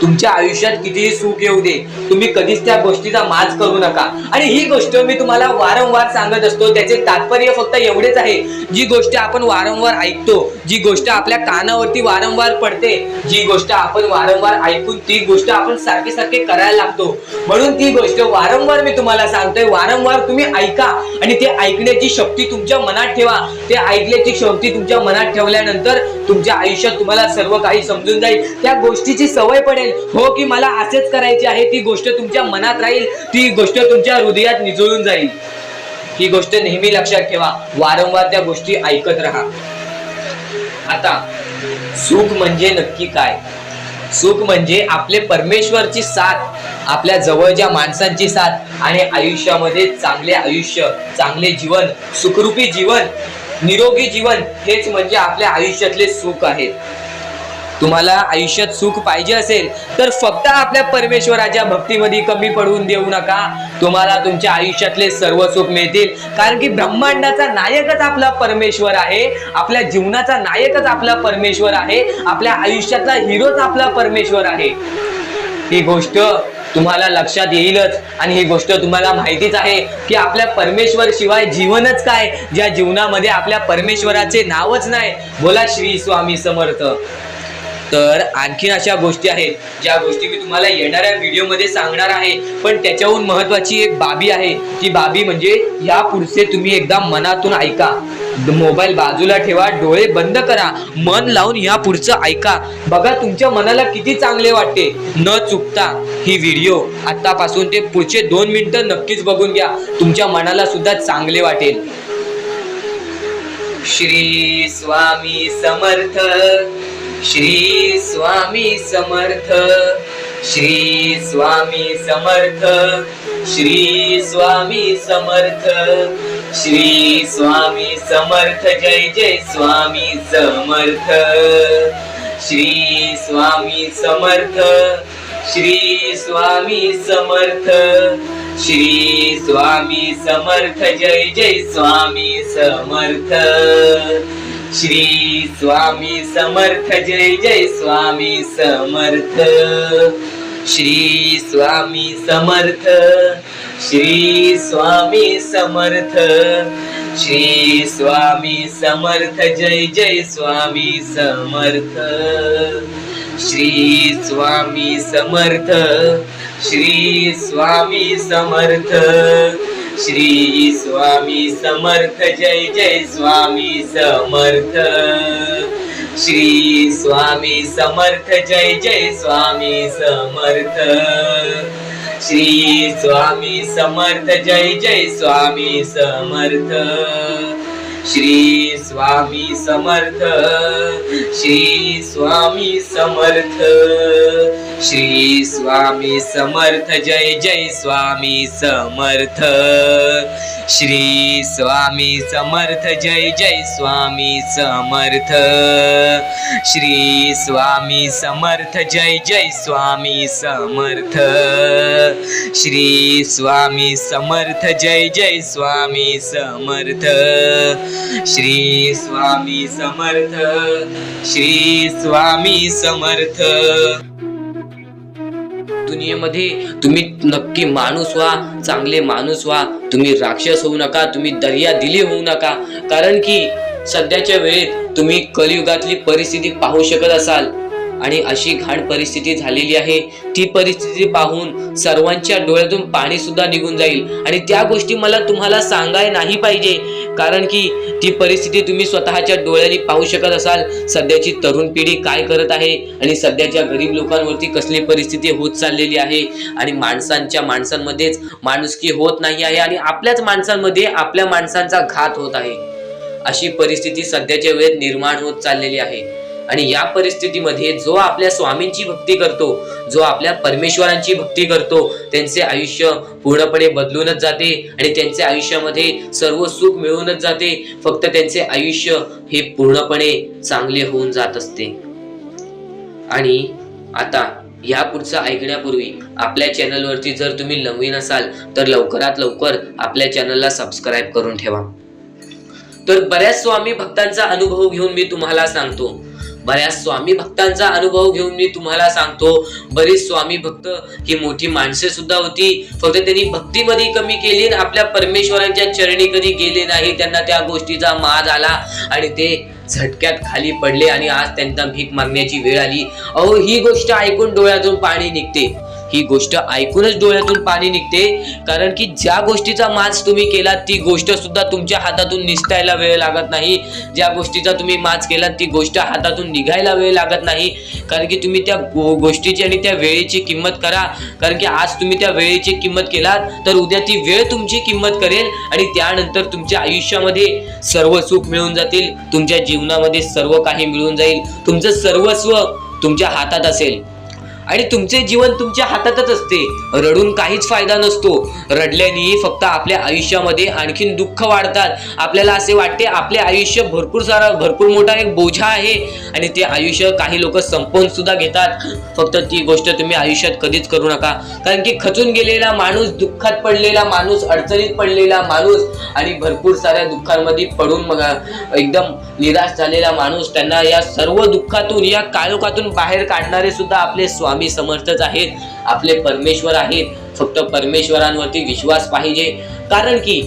तुमच्या आयुष्यात कितीही सुख येऊ दे, तुम्ही कधीच त्या गोष्टीचा माज करू नका. आणि ही गोष्ट मी तुम्हाला वारंवार सांगत असतो. त्याचे तात्पर्य फक्त एवढेच आहे, जी गोष्ट आपण वारंवार ऐकतो, जी गोष्ट आपल्या कानावरती वारंवार पडते, जी गोष्ट आपण वारंवार ऐकून ती गोष्ट आपण सारखे सारखे करायला लागतो, म्हणून ती गोष्ट वारंवार मी तुम्हाला सांगतोय. वारंवार तुम्ही ऐका आणि ते ऐकण्याची शक्ती तुमच्या मनात ठेवा. ते ऐकण्याची शक्ती तुमच्या मनात ठेवल्यानंतर तुमच्या आयुष्यात तुम्हाला सर्व काही समजून जाईल. त्या गोष्टीची सवय पडेल. हो की मला असेच करायचे आहे, ती गोष्ट तुमच्या मनात राहील, ती गोष्ट तुमच्या हृदयात निजळून जाईल. ही गोष्ट नेहमी लक्षात ठेवा. वारंवार त्या गोष्टी ऐकत राहा. आता सुख म्हणजे नक्की काय? सुख म्हणजे आपले परमेश्वरची साथ, आपल्या जवळच्या माणसांची साथ आणि आयुष्यामध्ये चांगले आयुष्य, चांगले जीवन, सुखरूपी जीवन निरोगी जीवन हेच म्हणजे आपल्या आयुष्यातले सुख आहे. तुम्हाला आयुष्यात सुख पाहिजे असेल तर फक्त आपल्या परमेश्वराच्या भक्तीमध्ये कमी पडून देऊ नका. तुम्हाला तुमच्या आयुष्यातले सर्व सुख मिळतील. कारण की ब्रह्मांडाचा नायकच आपला परमेश्वर आहे. आपल्या जीवनाचा नायकच आपला परमेश्वर आहे. आपल्या आयुष्यातला हिरोच आपला परमेश्वर आहे. ही गोष्ट तुम्हाला लक्षात येईलच. आणि ही गोष्ट तुम्हाला माहितीच आहे की आपल्या परमेश्वर शिवाय जीवनच काय, ज्या जीवनामध्ये आपल्या परमेश्वराचे नावच नाही. बोला श्री स्वामी समर्थ. तर आणखीन अशा गोष्टी आहेत ज्या गोष्टी मी तुम्हाला येणाऱ्या व्हिडिओमध्ये सांगणार आहे. पण त्याच्याहून महत्वाची एक बाबी आहे. ती बाबी म्हणजे या पुढचे तुम्ही एकदा मनातून ऐका. मोबाईल बाजूला ठेवा, डोळे बंद करा, मन लावून या पुढचं ऐका. बघा तुमच्या मनाला किती चांगले वाटते. न चुकता ही व्हिडिओ आतापासून ते पुढचे 2 मिनिटं नक्कीच बघून घ्या. तुमच्या मनाला सुद्धा चांगले वाटेल. श्री स्वामी समर्थ. श्री स्वामी समर्थ. श्री स्वामी समर्थ. श्री स्वामी समर्थ. श्री स्वामी समर्थ. जय जय स्वामी समर्थ. श्री स्वामी समर्थ. श्री स्वामी समर्थ. श्री स्वामी समर्थ. जय जय स्वामी समर्थ. श्री स्वामी समर्थ. जय जय स्वामी समर्थ. श्री स्वामी समर्थ. श्री स्वामी समर्थ. श्री स्वामी समर्थ. जय जय स्वामी समर्थ. श्री स्वामी समर्थ. श्री स्वामी समर्थ. श्री स्वामी समर्थ. जय जय स्वामी समर्थ. श्री स्वामी समर्थ. जय जय स्वामी समर्थ. श्री स्वामी समर्थ. जय जय स्वामी समर्थ. श्री स्वामी समर्थ. श्री स्वामी समर्थ. श्री स्वामी समर्थ. जय जय स्वामी समर्थ. श्री स्वामी समर्थ. जय जय स्वामी समर्थ. श्री स्वामी समर्थ. जय जय स्वामी समर्थ. श्री स्वामी समर्थ. जय जय स्वामी समर्थ. श्री स्वामी समर्थ. श्री स्वामी समर्थ. दुनियेमध्ये तुम्ही नक्की माणूस व्हा, चांगले माणूस व्हा. तुम्ही राक्षस होऊ नका, तुम्ही दर्या दिली होऊ नका. कारण की सध्याच्या वेळेत तुम्ही कलियुगातली परिस्थिती पाहू शकत असाल आणि अशी घाण परिस्थिती झालेली आहे. ती परिस्थिती पाहून सर्वांच्या डोळ्यातून पाणी सुद्धा निघून जाईल. आणि त्या गोष्टी मला तुम्हाला सांगाय नाही पाहिजे, कारण की ती परिस्थिती तुम्ही स्वतःच्या डोळ्यांनी पाहू शकत असाल. सध्याची तरुण पिढी काय करत आहे आणि सध्याच्या गरीब लोकांवरती कसली परिस्थिती होत चाललेली आहे. आणि माणसांमध्येच माणुसकी होत नाही आहे आणि आपल्याच माणसांमध्ये आपल्या माणसांचा घात होत आहे. अशी परिस्थिती सध्याच्या वेळेत निर्माण होत चाललेली आहे. आणि या परिस्थितीमध्ये जो आपल्या स्वामींची भक्ती करतो, जो आपल्या परमेश्वरांची भक्ती करतो, त्यांचे आयुष्य पूर्णपणे बदलूनच जाते आणि त्यांच्या आयुष्यामध्ये सर्व सुख मिळूनच जाते. फक्त त्यांचे आयुष्य हे पूर्णपणे चांगले होऊन जात असते. आणि आता या पुढचं ऐकण्यापूर्वी आपल्या चॅनलवरती जर तुम्ही नवीन असाल तर लवकरात लवकर आपल्या चॅनलला सबस्क्राईब करून ठेवा. तर बऱ्याच स्वामी भक्तांचा अनुभव घेऊन मी तुम्हाला सांगतो. बरीच स्वामी भक्त ही मोठी माणसे सुद्धा होती, फक्त त्यांनी भक्तीमध्ये कमी केली, आपल्या परमेश्वरांच्या चरणी कधी गेले नाही. त्यांना त्या गोष्टीचा माज आला आणि ते झटक्यात खाली पडले आणि आज त्यांना भीक मागण्याची वेळ आली. अहो, ही गोष्ट ऐकून डोळ्यातून पाणी निघते. ही गोष्ट ऐकूनच डोळ्यातून पाणी निघते. कारण की ज्या गोष्टीचा माज तुम्ही केला ती गोष्ट सुद्धा तुमच्या हातातून निसटायला वेळ लागत नाही. ज्या गोष्टीचा तुम्ही माज केला ती गोष्ट हातातून निघायला वेळ लागत नाही. कारण की तुम्ही त्या गोष्टीची आणि त्या वेळेची किंमत करा. कारण की आज तुम्ही त्या वेळेची किंमत केलात तर उद्या ती वेळ तुमची किंमत करेल आणि त्यानंतर तुमच्या आयुष्यामध्ये सर्व सुख मिळून जातील. तुमच्या जीवनामध्ये सर्व काही मिळून जाईल. तुमचं सर्वस्व तुमच्या हातात असेल. आणि तुमचे जीवन तुमच्या हातातच असते. रडून काहीच फायदा नसतो. रडल्याने फक्त आपल्या आयुष्यामध्ये आणखीन दुःख वाढतात. आपल्याला असे वाटते आपले आयुष्य भरपूर मोठा एक बोझा आहे आणि ते आयुष्य काही लोक संपवून सुद्धा घेतात. फक्त ती गोष्ट तुम्ही आयुष्यात कधीच करू नका. कारण की खचून गेलेला माणूस, दुःखात पडलेला माणूस, अडचणीत पडलेला माणूस आणि भरपूर साऱ्या दुःखांमध्ये पडून मग एकदम निराश झालेला माणूस, त्यांना या सर्व दुःखातून, या काळोखातून बाहेर काढणारे सुद्धा आपले स्वामी समर्थच आहेत, आपले परमेश्वर आहेत. फक्त परमेश्वरांवरती विश्वास पाहिजे. कारण की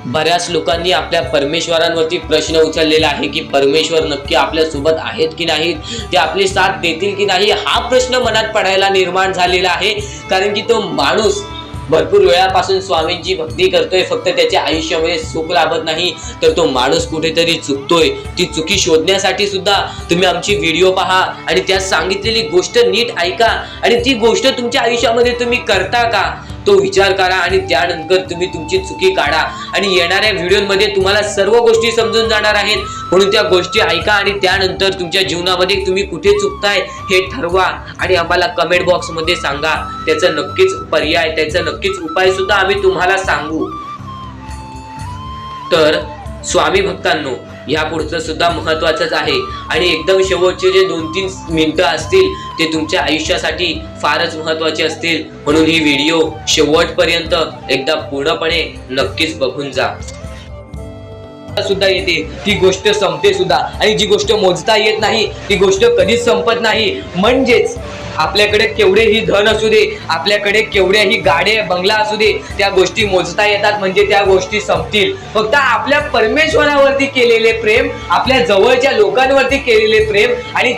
बऱ्याच लोकांनी आपल्या परमेश्वरांवरती प्रश्न उचललेला आहे की परमेश्वर नक्की आपल्या सोबत आहेत की नाहीत, ते आपली साथ देतील की नाही, हा प्रश्न मनात पडायला निर्माण झालेला आहे. कारण की तो माणूस भरपूर वेळापासून स्वामींची भक्ती करतोय, फक्त त्याच्या आयुष्यामध्ये सुख लाभत नाही, तर तो माणूस कुठेतरी चुकतोय. ती चुकी शोधण्यासाठी सुद्धा तुम्ही आमची व्हिडिओ पहा आणि त्यात सांगितलेली गोष्ट नीट ऐका आणि ती गोष्ट तुमच्या आयुष्यामध्ये तुम्ही करता का तो विचार करा आणि त्यानंतर तुम्ही तुमची चुकी काढा. आणि येणाऱ्या व्हिडिओमध्ये तुम्हाला सर्व गोष्टी समजून जाणार आहेत. म्हणून त्या गोष्टी ऐका आणि त्यानंतर तुमच्या जीवनामध्ये तुम्ही कुठे चुकताय हे ठरवा आणि आम्हाला कमेंट बॉक्समध्ये सांगा. त्याचा नक्कीच पर्याय, त्याचा नक्कीच उपाय सुद्धा आम्ही तुम्हाला सांगू. तर स्वामी भक्तांनो, या पुढचं सुद्धा महत्वाचंच आहे आणि एकदम शेवटचे जे 2-3 मिनिटं असतील ते तुमच्या आयुष्यासाठी फारच महत्वाचे असतील. म्हणून ही व्हिडिओ शेवटपर्यंत एकदा पूर्णपणे नक्कीच बघून जा. सुद्धा येते ती गोष्ट संपते सुद्धा आणि जी गोष्ट मोजता येत नाही ती गोष्ट कधीच संपत नाही. म्हणजेच आपल्याकडे केवढेही धन असू दे, आपल्याकडे केवढ्याही गाड्या बंगला असू दे, त्या गोष्टी मोजता येतात म्हणजे त्या गोष्टी संपतील. फक्त आपल्या परमेश्वरावरती केलेले प्रेम, आपल्या जवळच्या लोकांवरती केलेले प्रेम आणि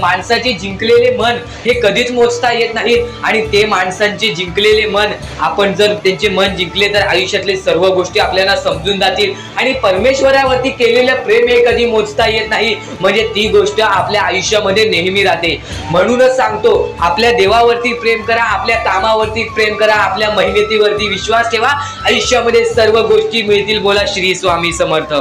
माणसाचे जिंकलेले मन हे कधीच मोजता येत नाहीत. आणि ते माणसांचे जिंकलेले मन, आपण जर त्यांचे मन जिंकले तर आयुष्यातले सर्व गोष्टी आपल्याला समजून जातील. आणि परमेश्वरावरती केलेलं प्रेम हे कधी मोजता येत नाही म्हणजे ती गोष्ट आपल्या आयुष्यामध्ये नेहमी राहते. म्हणून सांगतो, आपल्या देवावरती प्रेम करा, आपल्या कामावरती प्रेम करा, आपल्या मेहनतीवरती विश्वास ठेवा, आयुष्यामध्ये सर्व गोष्टी मिळतील. बोला श्री स्वामी समर्थ.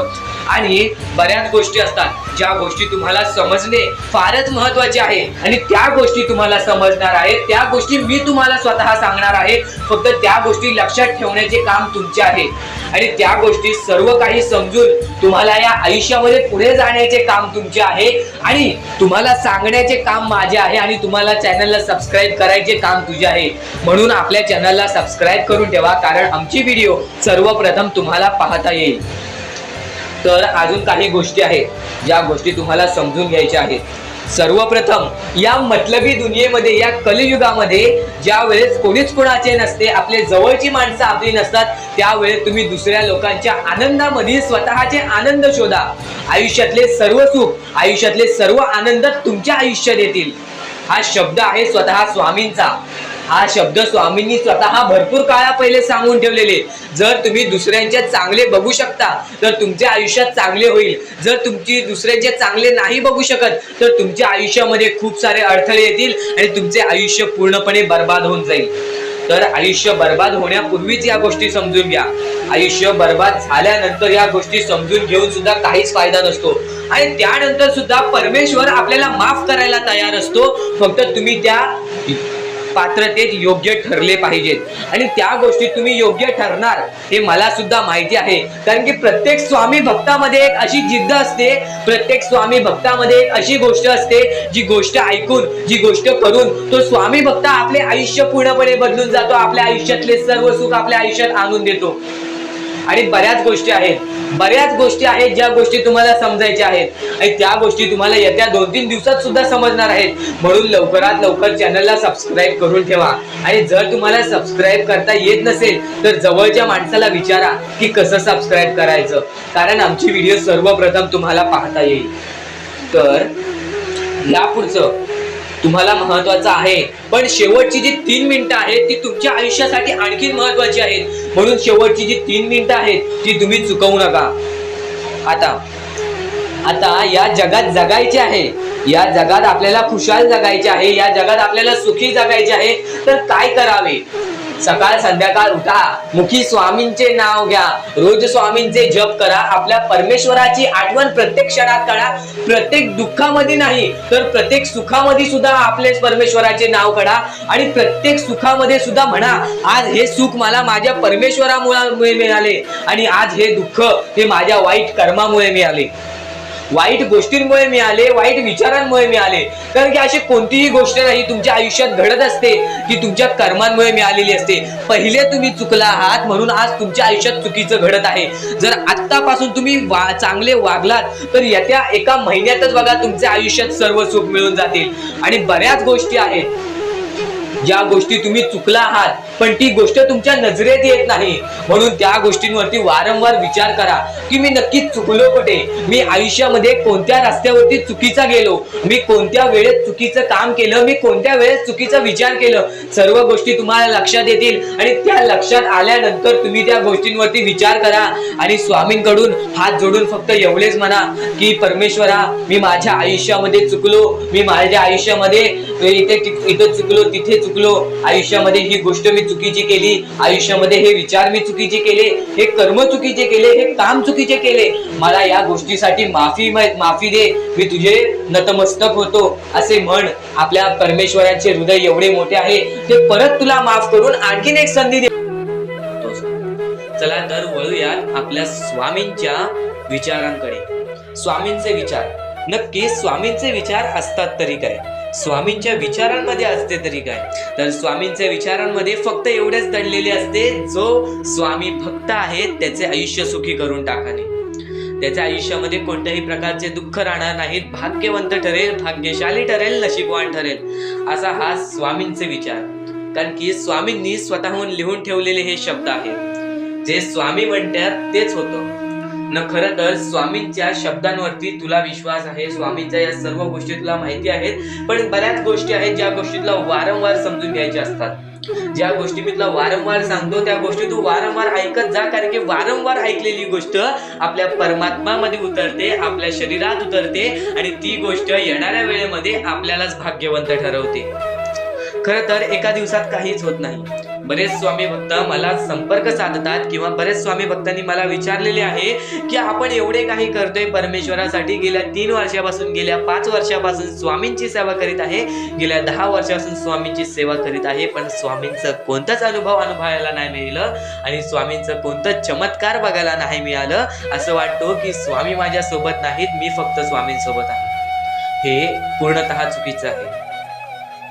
आणि बऱ्याच गोष्टी असतात ज्या गोष्टी तुम्हाला समजणे फारच महत्वाचे आहे आणि त्या गोष्टी तुम्हाला समजणार आहेत, त्या गोष्टी मी तुम्हाला स्वतः सांगणार आहे. फक्त त्या गोष्टी लक्षात ठेवण्याचे काम तुमचे आहे आणि त्या गोष्टी सर्व काही समजून तुम्हाला या आयुष्यामध्ये पुढे जाण्याचे काम तुमचे आहे आणि तुम्हाला सांगण्याचे काम माझे आहे आणि तुम्हाला चॅनलला सबस्क्राईब करायचे काम तुझे आहे. म्हणून आपल्या चॅनलला सबस्क्राईब करून ठेवा, कारण आमची व्हिडिओ सर्वप्रथम तुम्हाला पाहता येईल. तर अजून काही गोष्टी आहेत ज्या गोष्टी तुम्हाला समजून घ्यायच्या आहेत. सर्वप्रथम, या मतलबी दुनियेमध्ये, या कलियुगामध्ये ज्या वेळेस कोणीच कोणाचे नसते, आपले जवळची माणसं आपली नसतात, त्यावेळेस तुम्ही दुसऱ्या लोकांच्या आनंदामध्ये स्वतःचे आनंद शोधा. आयुष्यातले सर्व सुख, आयुष्यातले सर्व आनंद तुमच्या आयुष्यात येतील. हा शब्द आहे स्वतः स्वामींचा. हा शब्द स्वामींनी स्वतः भरपूर काळा पहिले सांगून ठेवलेले. जर तुम्ही दुसऱ्यांचे चांगले बघू शकता तर तुमच्या आयुष्यात चांगले होईल. जर तुमची दुसऱ्यांचे चांगले नाही बघू शकत तर तुमच्या आयुष्यामध्ये खूप सारे अडथळे येतील आणि तुमचे आयुष्य पूर्णपणे बर्बाद होऊन जाईल. तर आयुष्य बर्बाद होण्यापूर्वीच या गोष्टी समजून घ्या. आयुष्य बर्बाद झाल्यानंतर या गोष्टी समजून घेऊन सुद्धा काहीच फायदा नसतो आणि त्यानंतर सुद्धा परमेश्वर आपल्याला माफ करायला तयार असतो. फक्त तुम्ही त्या पात्रतेत योग्य ठरले पाहिजेत आणि त्या गोष्टी तुम्ही योग्य ठरणार हे मला सुद्धा माहिती आहे. कारण की प्रत्येक स्वामी भक्तामध्ये एक अशी जिद्द असते, प्रत्येक स्वामी भक्तामध्ये एक अशी गोष्ट असते, जी गोष्ट ऐकून, जी गोष्ट करून तो स्वामी भक्त आपले आयुष्य पूर्णपणे बदलून जातो, आपल्या आयुष्यातले सर्व सुख आपल्या आयुष्यात आणून देतो. आणि बऱ्याच गोष्टी आहेत ज्या गोष्टी तुम्हाला समजायच्या आहेत आणि त्या गोष्टी तुम्हाला येत्या 2-3 दिवसात सुद्धा समजणार आहेत. म्हणून लवकरात लवकर चॅनलला सबस्क्राईब करून ठेवा आणि जर तुम्हाला सबस्क्राईब करता येत नसेल तर जवळच्या माणसाला विचारा की कसं सबस्क्राईब करायचं, कारण आमची व्हिडिओ सर्वप्रथम तुम्हाला पाहता येईल. तर यापुढचं तुम्हाला महत्वाचं आहे, पण शेवटची जी 3 मिनिटं आहेत ती तुमच्या आयुष्यासाठी आणखी महत्वाची आहेत. म्हणून शेवटची जी 3 मिनिटं आहेत ती तुम्ही चुकवू नका. आता या जगात जगायचे आहे, या जगात आपल्याला खुशाल जगायचे आहे, या जगात आपल्याला सुखी जगायचे आहे. तर काय करावे? सकाळ संध्याकाळ उठा, मुखी स्वामींचे नाव घ्या, रोज स्वामींचे जप करा, आपल्या परमेश्वराची आठवण प्रत्येक क्षणात काढा. प्रत्येक दुःखामध्ये नाही तर प्रत्येक सुखामध्ये सुद्धा आपले परमेश्वराचे नाव काढा आणि प्रत्येक सुखामध्ये सुद्धा म्हणा, आज हे सुख मला माझ्या परमेश्वरामुळे मिळाले आणि आज हे दुःख हे माझ्या वाईट कर्मामुळे मिळाले, वाईट गोष्टींमुळे मिळाले, वाईट विचारांमुळे मिळाले. कारण की अशी कोणतीही गोष्ट नाही तुमच्या आयुष्यात घडत असते की तुमच्या कर्मांमुळे मिळालेली असते. पहिले तुम्ही चुकला आहात म्हणून आज तुमच्या आयुष्यात चुकीचं घडत आहे. जर आत्तापासून तुम्ही चांगले वागलात तर येत्या एका महिन्यातच बघा तुमच्या आयुष्यात सर्व सुख मिळून जातील. आणि बऱ्याच गोष्टी आहेत ज्या गोष्टी तुम्ही चुकला आहात पण ती गोष्ट तुमच्या नजरेत येत नाही, म्हणून त्या गोष्टींवरती वारंवार विचार करा की मी नक्की चुकलो कुठे, मी आयुष्यामध्ये कोणत्या रस्त्यावरती चुकीचा गेलो, मी कोणत्या वेळेत चुकीचं काम केलं, मी कोणत्या वेळेत चुकीचा विचार केलं. सर्व गोष्टी तुम्हाला लक्षात येतील आणि त्या लक्षात आल्यानंतर तुम्ही त्या गोष्टींवरती विचार करा आणि स्वामींकडून हात जोडून फक्त एवढेच म्हणा की परमेश्वरा, मी माझ्या आयुष्यामध्ये चुकलो, मी माझ्या आयुष्यामध्ये इथे चुकलो, तिथे चुकलो, आयुष्यामध्ये ही गोष्ट मी चुकीची केली, आयुष्यामध्ये हे विचार मी चुकीचे केले, हे कर्म चुकीचे केले, हे काम चुकीचे केले, मला या गोष्टीसाठी माफी दे, मी तुझे नतमस्तक होतो असे म्हण. आपल्या परमेश्वराचे हृदय एवढे मोठे आहे ते परत तुला माफ करून आणखीन एक संधी दे. चला तर वळूयात आपल्या स्वामींच्या विचारांकडे. स्वामींचे विचार, नक्की स्वामींचे विचार असतात तरी काय, स्वामींच्या विचारांमध्ये असते तरी काय, तर स्वामींच्या विचारांमध्ये फक्त एवढेच दडलेले असते, जो स्वामी भक्त आहे त्याचे आयुष्य सुखी करून टाकाने, त्याच्या आयुष्यामध्ये कोणत्याही प्रकारचे दुःख राहणार नाहीत, भाग्यवंत ठरेल, भाग्यशाली ठरेल, नशीबवान ठरेल, असा हा स्वामींचे विचार. कारण की स्वामींनी स्वतःहून लिहून ठेवलेले हे शब्द आहेत, जे स्वामी म्हणतात तेच होतं न. खरं तर स्वामींच्या शब्दांवरती तुला विश्वास आहे, स्वामींच्या या सर्व गोष्टी तुला माहिती आहेत, पण बऱ्याच गोष्टी आहेत ज्या गोष्टी तुला वारंवार समजून घ्यायच्या असतात. ज्या गोष्टी मी तुला वारंवार सांगतो त्या गोष्टी तू वारंवार ऐकत जा, कारण की वारंवार ऐकलेली गोष्ट आपल्या परमात्मामध्ये उतरते, आपल्या शरीरात उतरते आणि ती गोष्ट येणाऱ्या वेळेमध्ये आपल्यालाच भाग्यवंत ठरवते. खरं तर एका दिवसात काहीच होत नाही. बरेच स्वामी भक्त मला संपर्क साधतात किंवा बरेच स्वामी भक्तांनी मला विचारलेले आहे की आपण एवढे काही करतोय परमेश्वरासाठी, गेल्या 3 वर्षापासून, गेल्या 5 वर्षापासून स्वामींची सेवा करीत आहे, गेल्या 10 वर्षापासून स्वामींची सेवा करीत आहे, पण स्वामींचं कोणताच अनुभव अनुभवायला नाही मिळालं आणि स्वामींचं कोणतं चमत्कार बघायला नाही मिळालं. असं वाटतं की स्वामी माझ्या सोबत नाहीत, मी फक्त स्वामींसोबत आहे. हे पूर्णतः चुकीचं आहे.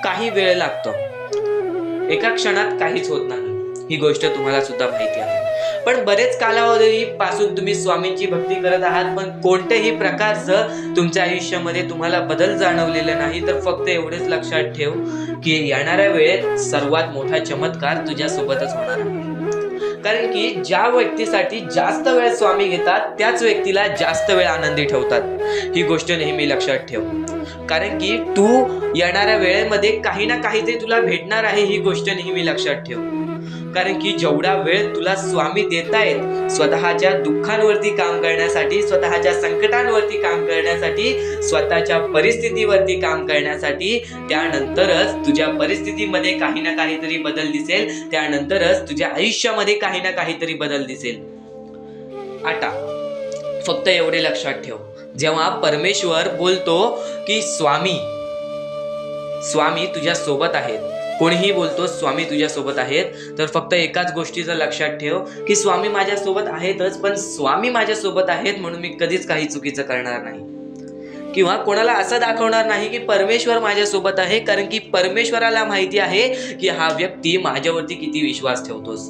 काही वेळ लागतो, एका क्षणात काहीच होत नाही, ही गोष्ट तुम्हाला सुद्धा माहिती आहे. पण बरेच कालावधीपासून तुम्ही स्वामींची भक्ती करत आहात पण कोणत्याही प्रकारचं तुमच्या आयुष्यामध्ये तुम्हाला बदल जाणवलेला नाही, तर फक्त एवढेच लक्षात ठेव की येणाऱ्या वेळेत सर्वात मोठा चमत्कार तुझ्या सोबतच होणार आहे. कारण की ज्या व्यक्तीसाठी जास्त वेळ स्वामी घेतात त्याच व्यक्तीला जास्त वेळ आनंदी ठेवतात, ही गोष्ट नेहमी लक्षात ठेव. कारण की तू येणाऱ्या वेळेमध्ये काही ना काहीतरी तुला भेटणार आहे, ही गोष्ट नेहमी लक्षात ठेव. कारण की जेवढा वेळ तुला स्वामी देतायत स्वतःच्या दुःखांवरती काम करण्यासाठी, स्वतःच्या संकटांवरती काम करण्यासाठी, स्वतःच्या परिस्थितीवरती काम करण्यासाठी, त्यानंतरच तुझ्या परिस्थितीमध्ये काही ना काहीतरी बदल दिसेल, त्यानंतरच तुझ्या आयुष्यामध्ये काही ना काहीतरी बदल दिसेल. आता फक्त एवढे लक्षात ठेव, जेव्हा परमेश्वर बोलतो की स्वामी तुझ्या सोबत आहेत, कोणीही बोलतो स्वामी तुझ्या सोबत आहेत, तर फक्त एकाच गोष्टीचं लक्षात ठेव की स्वामी माझ्या सोबत आहेतच, पण स्वामी माझ्या सोबत आहेत म्हणून मी कधीच काही चुकीचं करणार नाही किंवा कोणाला असं दाखवणार नाही की परमेश्वर माझ्या सोबत आहे. कारण की परमेश्वराला माहिती आहे की हा व्यक्ती माझ्यावरती किती विश्वास ठेवतोस.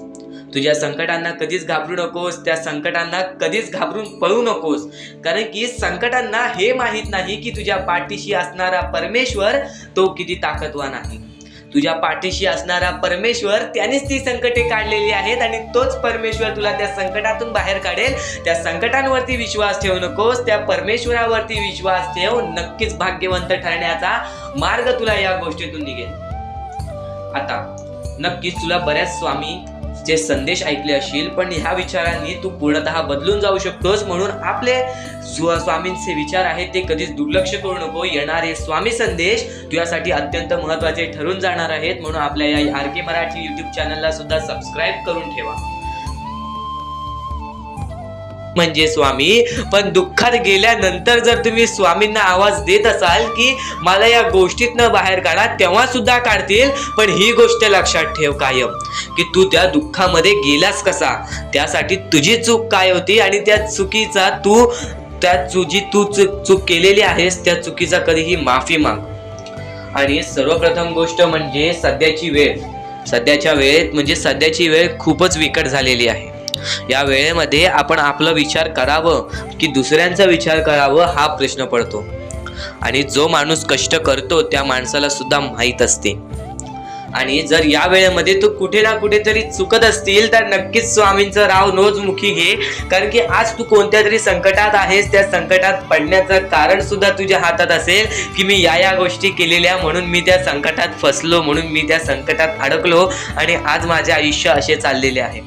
तुझ्या संकटांना कधीच घाबरू नकोस, त्या संकटांना कधीच घाबरून पळू नकोस. कारण की संकटांना हे माहित नाही की तुझ्या पाठीशी असणारा परमेश्वर तो किती ताकदवान आहे. तुझ्या पाठीशी असणारा परमेश्वर त्यानेच ती संकटे काढलेली आहेत आणि तोच परमेश्वर तुला त्या संकटातून बाहेर काढेल. त्या संकटांवरती विश्वास ठेवू नकोस, त्या परमेश्वरावरती विश्वास ठेव. नक्कीच भाग्यवंत ठरण्याचा मार्ग तुला या गोष्टीतून निघेल. आता नक्कीच तुला बऱ्याच स्वामी जे संदेश ऐकले असतील, पण ह्या विचारांनी तू पूर्णतः बदलून जाऊ शकतोस. म्हणून आपले स्वामींचे विचार आहेत ते कधीच दुर्लक्ष करू नको. येणारे स्वामी संदेश तुझ्यासाठी अत्यंत महत्त्वाचे ठरून जाणार आहेत. म्हणून आपल्या या RK मराठी YouTube चॅनलला सुद्धा सबस्क्राईब करून ठेवा. म्हणजे स्वामी, पण दुःखात गेल्यानंतर जर तुम्ही स्वामींना आवाज देत असाल की मला या गोष्टीतनं बाहेर काढा, तेव्हा सुद्धा काढतील. पण ही गोष्ट लक्षात ठेव कायम की तू त्या दुःखामध्ये गेलास कसा, त्यासाठी तुझी चूक काय होती आणि त्या चुकीचा तू चूक केलेली आहेस त्या चुकीचा कधीही माफी माग. आणि सर्वप्रथम गोष्ट म्हणजे सध्याची वेळ खूपच विकट झालेली आहे. या वेळेमध्ये आपण आपला विचार करावं की दुसऱ्यांचा विचार करावं हा प्रश्न पडतो. आणि जो माणूस कष्ट करतो त्या माणसाला सुद्धा माहीत असते. आणि जर या वेळेमध्ये तू कुठे ना कुठेतरी चुकत असतील तर नक्कीच स्वामींचं राव नोजमुखी घे. कारण की आज तू कोणत्या तरी संकटात आहेस. त्या संकटात पडण्याचं कारण सुद्धा तुझ्या हातात असेल की मी या गोष्टी केलेल्या म्हणून मी त्या संकटात फसलो, म्हणून मी त्या संकटात अडकलो आणि आज माझे आयुष्य असे चाललेले आहे.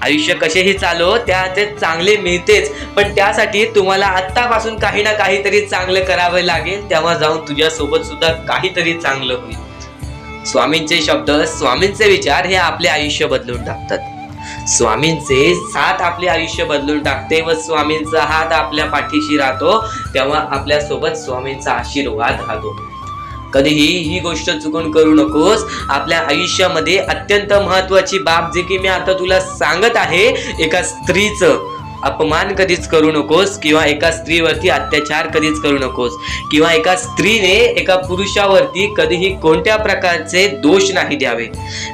आयुष्य कसेही चालो ते चांगले मिळतेच, पण त्यासाठी तुम्हाला आत्तापासून काही ना काहीतरी चांगलं करावं लागेल. तेव्हा जाऊन तुझ्यासोबत सुद्धा काहीतरी चांगलं होईल. स्वामींचे शब्द, स्वामींचे विचार हे आपले आयुष्य बदलून टाकतात. स्वामींचे साथ आपले आयुष्य बदलून टाकते व स्वामींचा हात आपल्या पाठीशी राहतो. तेव्हा आपल्या सोबत स्वामींचा आशीर्वाद राहतो. कधीही ही गोष्ट चुकून करू नकोस. आपल्या आयुष्यामध्ये अत्यंत महत्वाची बाब जे की मी आता तुला सांगत आहे, एका स्त्रीचं अपमान कधीच करू नकोस किंवा एका स्त्रीवरती अत्याचार कधीच करू नकोस किंवा एका स्त्रीने एका पुरुषावरती कधीही कोणत्या प्रकारचे दोष नाही द्यावे.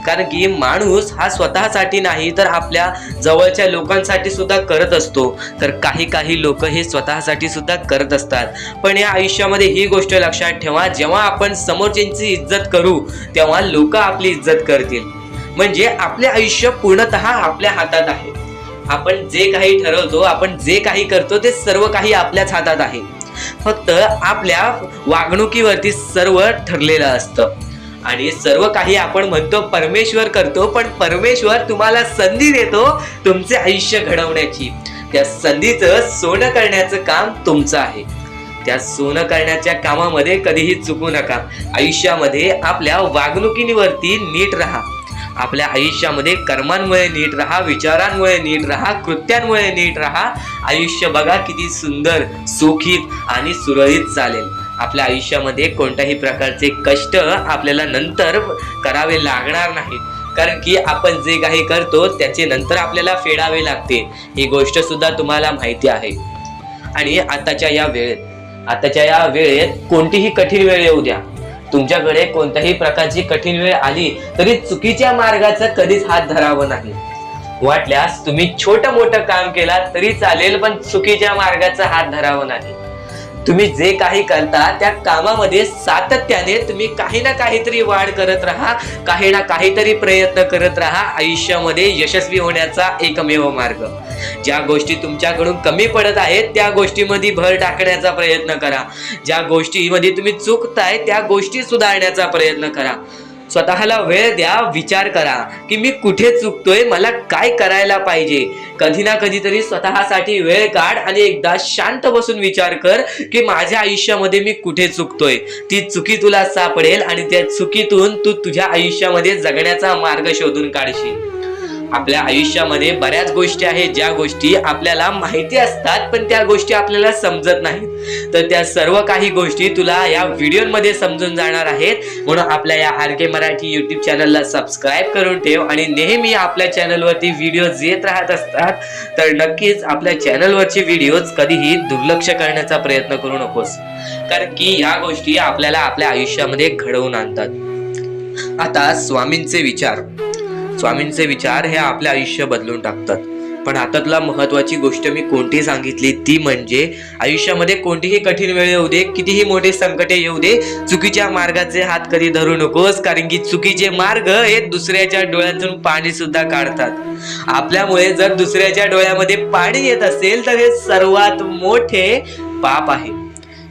कारण की माणूस हा स्वतःसाठी नाही तर आपल्या जवळच्या लोकांसाठी सुद्धा करत असतो. तर काही लोक हे स्वतःसाठी सुद्धा करत असतात. पण या आयुष्यामध्ये ही गोष्ट लक्षात ठेवा, जेव्हा आपण समोरच्यांची इज्जत करू तेव्हा लोक आपली इज्जत करतील. म्हणजे आपले आयुष्य पूर्णतः आपल्या हातात आहे. आपण जे काही ठरवतो, आपण जे काही करतो ते सर्व काही आपल्याच हातात आहे. फक्त आपल्या वागणुकीवरती सर्व ठरलेलं असतं. आणि सर्व काही आपण म्हणतो परमेश्वर करतो, पण परमेश्वर तुम्हाला संधी देतो तुमचे आयुष्य घडवण्याची. त्या संधीचं सोनं करण्याचं काम तुमचं आहे. त्या सोनं करण्याच्या कामामध्ये कधीही चुकू नका. आयुष्यामध्ये आपल्या वागणुकीवरती नीट राहा. आपल्या आयुष्यामध्ये कर्मांमुळे नीट राहा, विचारांमुळे नीट राहा, कृत्यांमुळे नीट राहा. आयुष्य बघा किती सुंदर, सुखीत आणि सुरळीत चालेल. आपल्या आयुष्यामध्ये कोणत्याही प्रकारचे कष्ट आपल्याला नंतर करावे लागणार नाहीत. कारण की आपण जे काही करतो त्याचे नंतर आपल्याला फेडावे लागते. ही गोष्ट सुद्धा तुम्हाला माहिती आहे. आणि आताच्या या वेळेत कोणतीही कठीण वेळ येऊ द्या, तुमच्याकडे कोणत्याही प्रकारची कठीण वेळ आली तरी चुकीच्या मार्गाचा कधीच हात धरावा नाही. वाटल्यास तुम्ही छोटं मोठं काम केला तरी चालेल, पण चुकीच्या मार्गाचा हात धरावा नाही. तुम्ही जे काही करता त्या कामामध्ये सातत्याने तुम्ही काही ना काहीतरी वाढ करत राहा, काही ना काहीतरी प्रयत्न करत राहा. आयुष्यामध्ये यशस्वी होण्याचा एकमेव मार्ग. ज्या गोष्टी तुमच्याकडून कमी पडत आहेत त्या गोष्टीमध्ये भर टाकण्याचा प्रयत्न करा. ज्या गोष्टीमध्ये तुम्ही चुकताय त्या गोष्टी सुधारण्याचा प्रयत्न करा. स्वतःला वेळ द्या, विचार करा की मी कुठे चुकतोय, मला काय करायला पाहिजे. कधी ना कधीतरी स्वतःसाठी वेळ काढ आणि एकदा शांत बसून विचार कर की माझ्या आयुष्यामध्ये मी कुठे चुकतोय. ती चुकी तुला सापडेल आणि त्या चुकीतून तू तुझ्या आयुष्यामध्ये जगण्याचा मार्ग शोधून काढशील. आपल्या आयुष्यामध्ये बऱ्याच गोष्टी आहेत ज्या गोष्टी आपल्याला माहिती असतात पण त्या गोष्टी आपल्याला समजत नाहीत. तर त्या सर्व काही गोष्टी तुला या व्हिडिओमध्ये समजून जाणार आहेत. म्हणून आपल्या या RK मराठी YouTube चॅनलला सबस्क्राईब करून ठेव आणि नेहमी आपल्या चॅनलवरती व्हिडिओज येत राहत असतात. तर नक्कीच आपल्या चॅनलवरचे व्हिडिओज कधीही दुर्लक्ष करण्याचा प्रयत्न करू नकोस, कारण की या गोष्टी आपल्याला आपल्या आयुष्यामध्ये घडवून आणतात. आता स्वामींचे विचार हे आपले आयुष्य बदलून टाकतात. पण आता तुला महत्वाची गोष्ट मी कोणती सांगितली ती म्हणजे आयुष्यामध्ये कोणतीही कठीण वेळ येऊ दे, कितीही मोठे संकटे येऊ दे, चुकीच्या मार्गाचे हात कधी धरू नकोस. कारण की चुकीचे मार्ग हे दुसऱ्याच्या डोळ्यातून पाणी सुद्धा काढतात. आपल्यामुळे जर दुसऱ्याच्या डोळ्यामध्ये पाणी येत असेल तर हे सर्वात मोठे पाप आहे.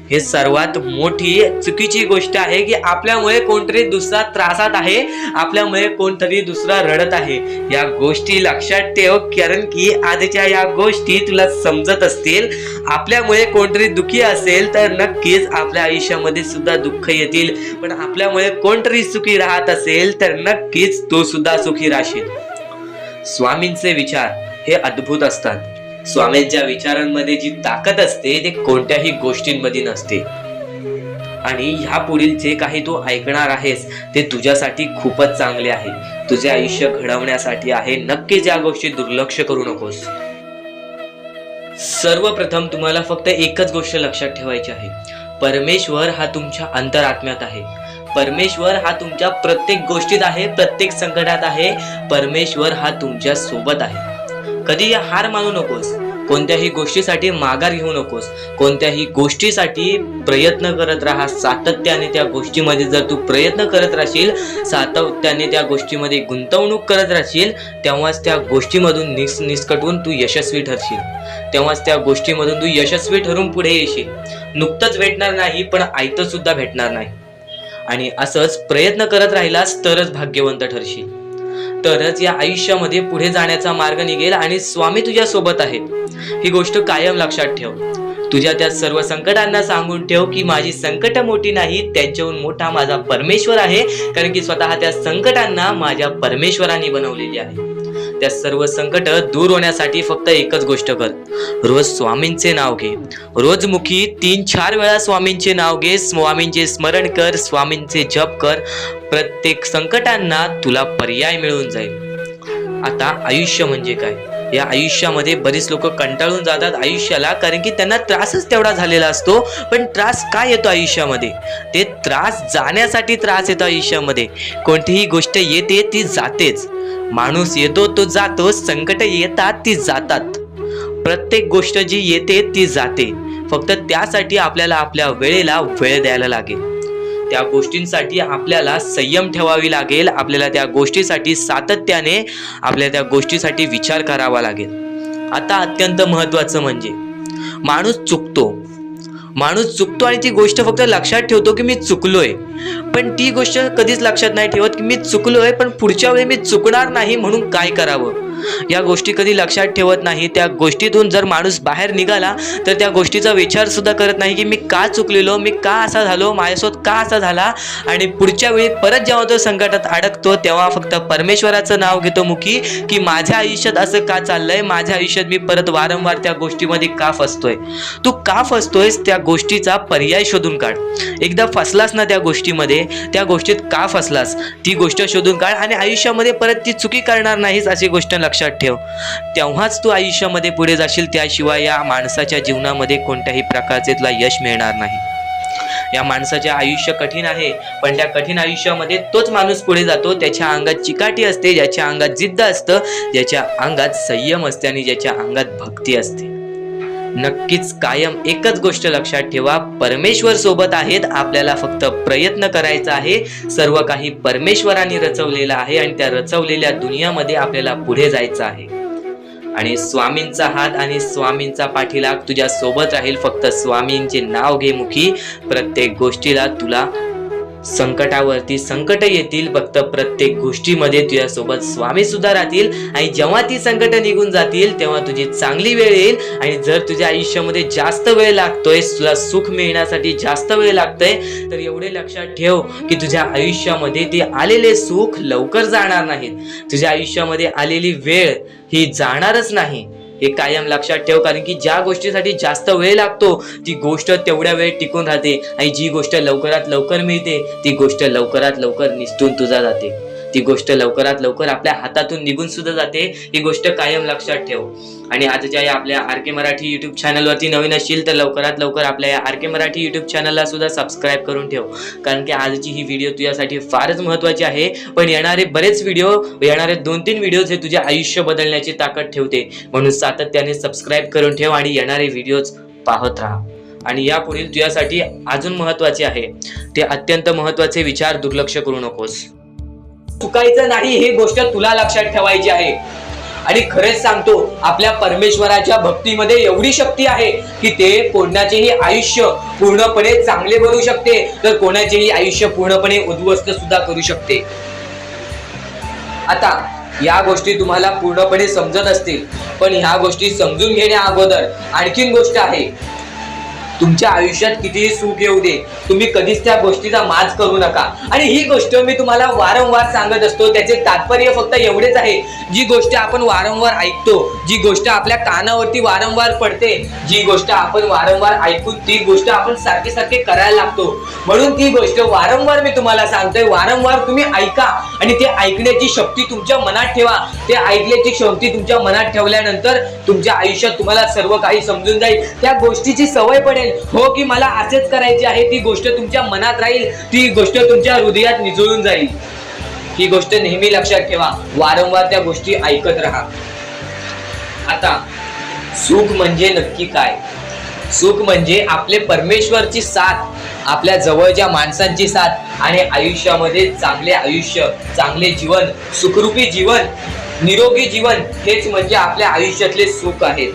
हे सर्वात मोठी चुकीची गोष्ट आहे की आपल्यामुळे कोणतरी दुसरा त्रासात आहे, आपल्यामुळे कोणतरी दुसरा रडत आहे. या गोष्टी लक्षात ठेव, कारण की आजच्या या गोष्टी तुला समजत असतील. आपल्यामुळे कोणतरी दुःखी असेल तर नक्कीच आपल्या आयुष्यामध्ये सुद्धा दुःख येतील, पण आपल्यामुळे कोणतरी सुखी राहत असेल तर नक्कीच तो सुद्धा सुखी राहशील. स्वामींचे विचार हे अद्भुत असतात. स्वामींच्या विचारांमध्ये जी ताकद असते ते कोणत्याही गोष्टींमध्ये नसते. आणि ह्या पुढील जे काही तू ऐकणार आहेस ते तुझ्यासाठी खूपच चांगले आहे, तुझे आयुष्य घडवण्यासाठी आहे. नक्कीच या गोष्टी दुर्लक्ष करू नकोस. सर्वप्रथम तुम्हाला फक्त एकच गोष्ट लक्षात ठेवायची आहे, परमेश्वर हा तुमच्या अंतरात्म्यात आहे. परमेश्वर हा तुमच्या प्रत्येक गोष्टीत आहे, प्रत्येक संकटात आहे. परमेश्वर हा तुमच्या सोबत आहे. कधी हार मानू नकोस, कोणत्याही गोष्टीसाठी माघार घेऊ नकोस, कोणत्याही गोष्टीसाठी प्रयत्न करत राहा. सातत्याने त्या गोष्टीमध्ये जर तू प्रयत्न करत राहशील, सातत्याने त्या गोष्टीमध्ये गुंतवणूक करत राहशील, तेव्हाच त्या गोष्टीमधून निसकटून तू यशस्वी ठरशील. तेव्हाच त्या गोष्टीमधून तू यशस्वी ठरून पुढे येशील. नुकतंच भेटणार नाही, पण आयतं सुद्धा भेटणार नाही. आणि असंच प्रयत्न करत राहिलास तरच भाग्यवंत ठरशील, तरच या आयुष्यामध्ये पुढे जाण्याचा मार्ग निघेल आणि स्वामी तुझ्या सोबत आहेत. ही गोष्ट कायम लक्षात ठेव. तुझ्या त्या सर्व संकटांना सांगून ठेव की माझी संकट मोठी नाही, त्यांच्याहून मोठा माझा परमेश्वर आहे, कारण की स्वतः त्या संकटांना माझ्या परमेश्वराने बनवलेली आहे. त्या सर्व संकट दूर होण्यासाठी फक्त एकच गोष्ट कर, रोज स्वामींचे नाव घे. रोज मुखी 3-4 वेळा स्वामींचे नाव घे, स्वामींचे स्मरण कर, स्वामींचे जप कर. प्रत्येक संकटांना तुला पर्याय मिळून जाईल. आता आयुष्य म्हणजे काय? या आयुष्यामध्ये बरीच लोक कंटाळून जातात आयुष्याला, कारण की त्यांना त्रासच तेवढा झालेला असतो. पण त्रास काय येतो आयुष्यामध्ये? ते त्रास जाण्यासाठी त्रास येतो आयुष्यामध्ये. कोणतीही गोष्ट येते ती जातेच. माणूस येतो तो जातो, संकट येतात ती जातात. प्रत्येक गोष्ट जी येते ती जाते. फक्त त्यासाठी आपल्याला आपल्या वेळेला वेळ द्यायला लागेल. त्या गोष्टींसाठी आपल्याला संयम ठेवावी लागेल. आपल्याला त्या गोष्टीसाठी सातत्याने आपल्या त्या गोष्टीसाठी विचार करावा लागेल. आता अत्यंत महत्त्वाचं म्हणजे माणूस चुकतो आणि ती गोष्ट फक्त लक्षात ठेवतो की मी चुकलोय, पण ती गोष्ट कधीच लक्षात नाही ठेवत की मी चुकलोय, पण पुढच्या वेळी मी चुकणार नाही म्हणून काय करावं. या गोष्टी कधी लक्षात ठेवत नाही. त्या गोष्टीतून जर माणूस बाहेर निघाला तर त्या गोष्टीचा विचार सुद्धा करत नाही की मी का चुकलेलो, मी का असा झालो, माझ्यासोबत का असा झाला. आणि पुढच्या वेळी परत जेव्हा तो संकटात अडकतो तेव्हा फक्त परमेश्वराचं नाव घेतो मुखी की माझ्या आयुष्यात असं का चाललंय, माझ्या आयुष्यात मी परत वारंवार त्या गोष्टीमध्ये का फसतोय. तू का फसतोयस त्या गोष्टीचा पर्याय शोधून काढ. एकदा फसलास ना त्या गोष्टीमध्ये, त्या गोष्टीत का फसलास ती गोष्ट शोधून काढ आणि आयुष्यामध्ये परत ती चुकी करणार नाहीस अशी गोष्ट लक्षात ठेव. तेव्हाच तू आयुष्यामध्ये पुढे जाशील. त्याशिवाय या माणसाच्या जीवनामध्ये कोणत्याही प्रकारचे तुला यश मिळणार नाही. या माणसाचे आयुष्य कठीण आहे, पण त्या कठीण आयुष्यामध्ये तोच माणूस पुढे जातो. त्याच्या अंगात चिकाटी असते, ज्याच्या अंगात जिद्द असतं, ज्याच्या अंगात संयम असते आणि ज्याच्या अंगात भक्ती असते. नक्कीच कायम एकच गोष्ट लक्षात ठेवा, परमेश्वर सोबत आहेत. आपल्याला फक्त प्रयत्न करायचा आहे. सर्व काही परमेश्वराने रचवलेलं आहे आणि त्या रचवलेल्या दुनियामध्ये आपल्याला पुढे जायचं आहे. आणि स्वामींचा हात आणि स्वामींचा पाठीलाग तुझ्या सोबत राहील. फक्त स्वामींचे नाव घे मुखी. प्रत्येक गोष्टीला तुला संकटावरती संकट येतील, फक्त प्रत्येक गोष्टीमध्ये तुझ्यासोबत स्वामी सुद्धा राहतील. आणि जेव्हा ती संकट निघून जातील तेव्हा तुझी चांगली वेळ येईल. आणि जर तुझ्या आयुष्यामध्ये जास्त वेळ लागतोय, तुला सुख मिळण्यासाठी जास्त वेळ लागतोय, तर एवढे लक्षात ठेव की तुझ्या आयुष्यामध्ये ते आलेले सुख लवकर जाणार नाहीत. तुझ्या आयुष्यामध्ये आलेली वेळ ही जाणारच नाही, हे कायम लक्षात ठेव. कारण की ज्या गोष्टीसाठी जास्त वेळ लागतो ती गोष्ट तेवढ्या वेळ टिकून राहते, आणि जी गोष्ट लवकरात लवकर मिळते ती गोष्ट लवकरात लवकर निसटून तुझा जाते. ती गोष्ट लवकरात लवकर आपल्या हातातून निघून सुद्धा जाते. ही गोष्ट कायम लक्षात ठेव. आणि आजच्या या आपल्या RK मराठी युट्यूब चॅनलवरती नवीन असशील तर लवकरात लवकर आपल्या या RK मराठी युट्यूब चॅनलला सुद्धा सबस्क्राईब करून ठेव, कारण की आजची ही व्हिडिओ तुझ्यासाठी फारच महत्त्वाची आहे. पण येणारे बरेच व्हिडिओ, येणारे 2-3 व्हिडिओज हे तुझे आयुष्य बदलण्याची ताकद ठेवते. म्हणून सातत्याने सबस्क्राईब करून ठेव आणि येणारे व्हिडिओज पाहत राहा. आणि यापुढील तुझ्यासाठी अजून महत्त्वाचे आहे ते अत्यंत महत्त्वाचे विचार दुर्लक्ष करू नकोस. चुकायचं नाही ही गोष्ट तुला लक्षात ठेवायची आहे. आणि खरंच सांगतो, आपल्या परमेश्वराच्या भक्तीमध्ये एवढी शक्ती आहे की ते कोणाचेही आयुष्य पूर्णपणे चांगले बनवू शकते, तर कोणाचेही आयुष्य पूर्णपणे उद्ध्वस्त सुद्धा करू शकते. आता या गोष्टी तुम्हाला पूर्णपणे समजत असतील, पण ह्या गोष्टी समजून घेण्या अगोदर आणखीन गोष्ट आहे. तुमच्या आयुष्यात कितीही सुख येऊ दे, तुम्ही कधीच त्या गोष्टीचा माज करू नका. आणि ही गोष्ट मी तुम्हाला वारंवार सांगत असतो. त्याचे तात्पर्य फक्त एवढेच आहे, जी गोष्ट आपण वारंवार ऐकतो, जी गोष्ट आपल्या कानावरती वारंवार पडते, जी गोष्ट आपण वारंवार ऐकून ती गोष्ट आपण सारखे सारखे करायला लागतो. म्हणून ती गोष्ट वारंवार मी तुम्हाला सांगतोय, वारंवार तुम्ही ऐका आणि ते ऐकण्याची शक्ती तुमच्या मनात ठेवा. ते ऐकण्याची शक्ती तुमच्या मनात ठेवल्यानंतर तुमच्या आयुष्यात तुम्हाला सर्व काही समजून जाईल. त्या गोष्टीची सवय पडेल, हो की मला असेच करायचे आहे. ती गोष्ट तुमच्या मनात राहील, ती गोष्ट तुमच्या हृदयात मिसळून जाईल. ही गोष्ट नेहमी लक्षात ठेवा, वारंवार त्या गोष्टी ऐकत राहा. आता सुख म्हणजे नक्की काय? सुख म्हणजे आपले परमेश्वरची साथ, आपल्या जवळच्या माणसांची साथ आणि आयुष्यामध्ये चांगले आयुष्य, चांगले जीवन, सुखरूपी जीवन, निरोगी जीवन, हेच म्हणजे आपल्या आयुष्यातले सुख आहे.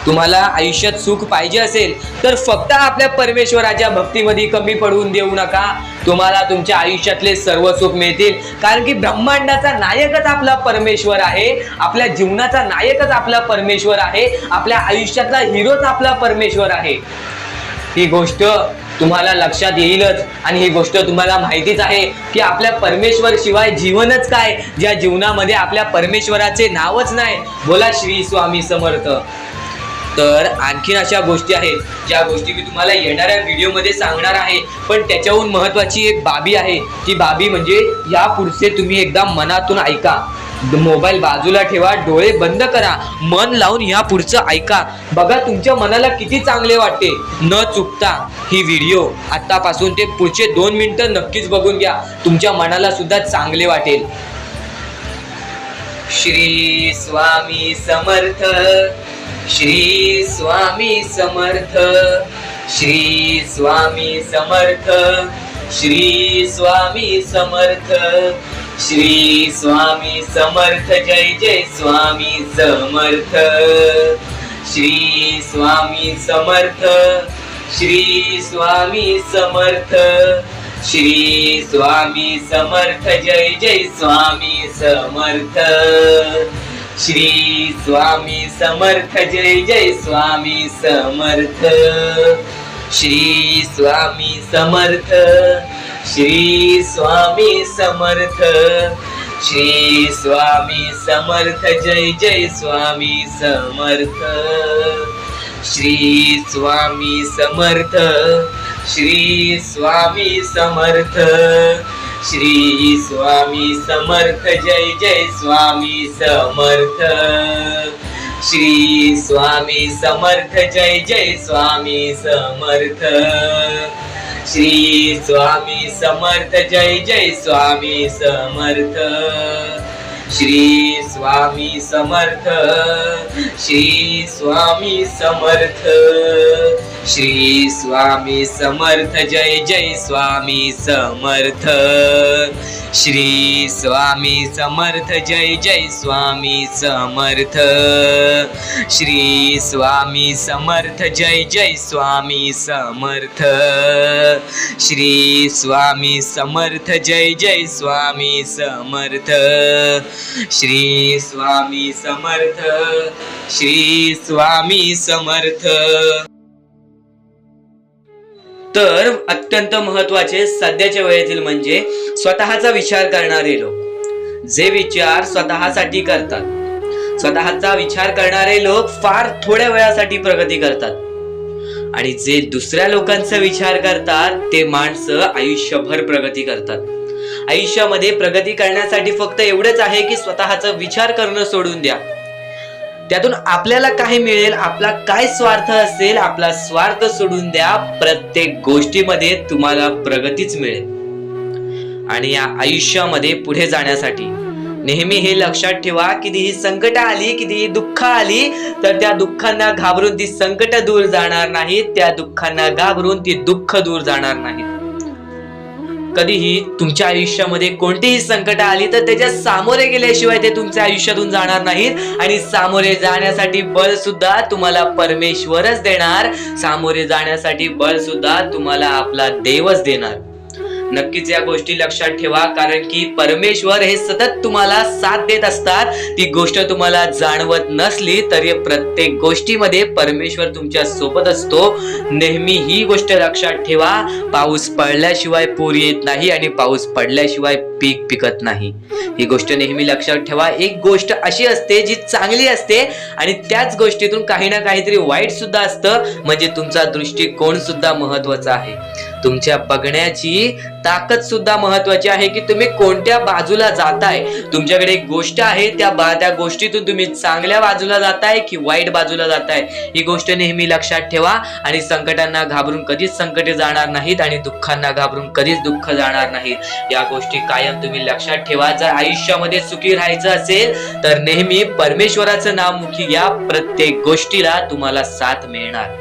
तुम्हाला आयुष्यात सुख पाहिजे असेल तर फक्त आपल्या परमेश्वराच्या भक्तीमध्ये कमी पडून देऊ नका. तुम्हाला तुमच्या आयुष्यातले सर्व सुख मिळतील, कारण की ब्रह्मांडाचा नायकच आपला परमेश्वर आहे. आपल्या जीवनाचा नायकच आपला परमेश्वर आहे. आपल्या आयुष्यातला हिरोच आपला परमेश्वर आहे. ही गोष्ट तुम्हाला लक्षात येईलच आणि ही गोष्ट तुम्हाला माहितीच आहे की आपल्या परमेश्वर शिवाय जीवनच काय, ज्या जीवनामध्ये आपल्या परमेश्वराचे नावच नाही. बोला श्री स्वामी समर्थ. तर आणखीन अशा गोष्टी आहेत ज्या गोष्टी मी तुम्हाला येणाऱ्या व्हिडिओमध्ये सांगणार आहे, पण त्याच्याहून महत्वाची एक बाबी आहे. ती बाबी म्हणजे या पुढचे तुम्ही एकदा मनातून ऐका. मोबाईल बाजूला ठेवा, डोळे बंद करा, मन लावून या पुढचं ऐका. बघा तुमच्या मनाला किती चांगले वाटते. न चुकता ही व्हिडिओ आतापासून ते पुढचे 2 मिनिटं नक्कीच बघून घ्या. तुमच्या मनाला सुद्धा चांगले वाटेल. श्री स्वामी समर्थ, श्री स्वामी समर्थ, श्री स्वामी समर्थ, श्री स्वामी समर्थ, श्री स्वामी समर्थ. जय जय स्वामी समर्थ. श्री स्वामी समर्थ, श्री स्वामी समर्थ, श्री स्वामी समर्थ. जय जय स्वामी समर्थ. श्री स्वामी समर्थ. जय जय स्वामी समर्थ. श्री स्वामी समर्थ, श्री स्वामी समर्थ, श्री स्वामी समर्थ. जय जय स्वामी समर्थ. श्री स्वामी समर्थ, श्री स्वामी समर्थ, श्री स्वामी समर्थ. जय जय स्वामी समर्थ. श्री स्वामी समर्थ. जय जय स्वामी समर्थ. श्री स्वामी समर्थ. जय जय स्वामी समर्थ. श्री स्वामी समर्थ. श्री स्वामी समर्थ. श्री स्वामी समर्थ. जय जय स्वामी समर्थ. श्री स्वामी समर्थ. जय जय स्वामी समर्थ. श्री स्वामी समर्थ. जय जय स्वामी समर्थ. श्री स्वामी समर्थ. जय जय स्वामी समर्थ. श्री स्वामी समर्थ. श्री स्वामी समर्थ. तर अत्यंत महत्वाचे सध्याच्या वेळेतील म्हणजे स्वतःचा विचार करणारे लोक. जे विचार स्वतःसाठी करतात, स्वतःचा विचार करणारे लोक फार थोड्या वेळासाठी प्रगती करतात आणि जे दुसऱ्या लोकांचा विचार करतात ते माणसं आयुष्यभर प्रगती करतात. आयुष्यामध्ये प्रगती करण्यासाठी फक्त एवढंच आहे की स्वतःचा विचार करणं सोडून द्या. त्यातून आपल्याला काय मिळेल, आपला काय स्वार्थ असेल, आपला स्वार्थ सोडून द्या. प्रत्येक गोष्टीमध्ये तुम्हाला प्रगतीच मिळेल. आणि या आयुष्यामध्ये पुढे जाण्यासाठी नेहमी हे लक्षात ठेवा, कितीही संकट आली, कितीही दुःख आली, तर त्या दुःखांना घाबरून ती संकट दूर जाणार नाहीत, त्या दुःखांना घाबरून ती दुःख दूर जाणार नाहीत. कधीही तुमच्या आयुष्यामध्ये कोणतीही संकट आली तर त्याच्या सामोरे गेल्याशिवाय ते तुमच्या आयुष्यातून जाणार नाहीत आणि सामोरे जाण्यासाठी बळ सुद्धा तुम्हाला परमेश्वरच देणार. सामोरे जाण्यासाठी बळ सुद्धा तुम्हाला आपला देवच देणार. नक्कीच या गोष्टी लक्षात ठेवा, कारण की परमेश्वर हे सतत तुम्हाला साथ देत असतात. ती गोष्ट तुम्हाला जाणवत नसली तरी प्रत्येक गोष्टीमध्ये परमेश्वर तुमच्या सोबत असतो. नेहमी ही गोष्ट लक्षात ठेवा, पाऊस पडल्याशिवाय पूर येत नाही आणि पाऊस पडल्याशिवाय पीक पिकत नाही. ही गोष्ट नेहमी लक्षात ठेवा. एक गोष्ट अशी असते जी चांगली असते आणि त्याच गोष्टीतून काही ना काहीतरी वाईट सुद्धा असतं. म्हणजे तुमचा दृष्टिकोन सुद्धा महत्वाचा आहे. तुमच्या बघण्याची ताकद सुद्धा महत्वाची आहे की तुम्ही कोणत्या बाजूला जाताय. तुमच्याकडे एक गोष्ट आहे, त्या गोष्टीतून तुम्ही चांगल्या बाजूला जाताय की वाईट बाजूला जाताय. ही गोष्ट नेहमी लक्षात ठेवा आणि संकटांना घाबरून कधीच संकटे जाणार नाहीत आणि दुःखांना घाबरून कधीच दुःख जाणार नाहीत. या गोष्टी कायम तुम्ही लक्षात ठेवा. जर आयुष्यामध्ये सुखी राहायचं असेल तर नेहमी परमेश्वराचं नाव मुखी घ्या. प्रत्येक गोष्टीला तुम्हाला साथ मिळणार.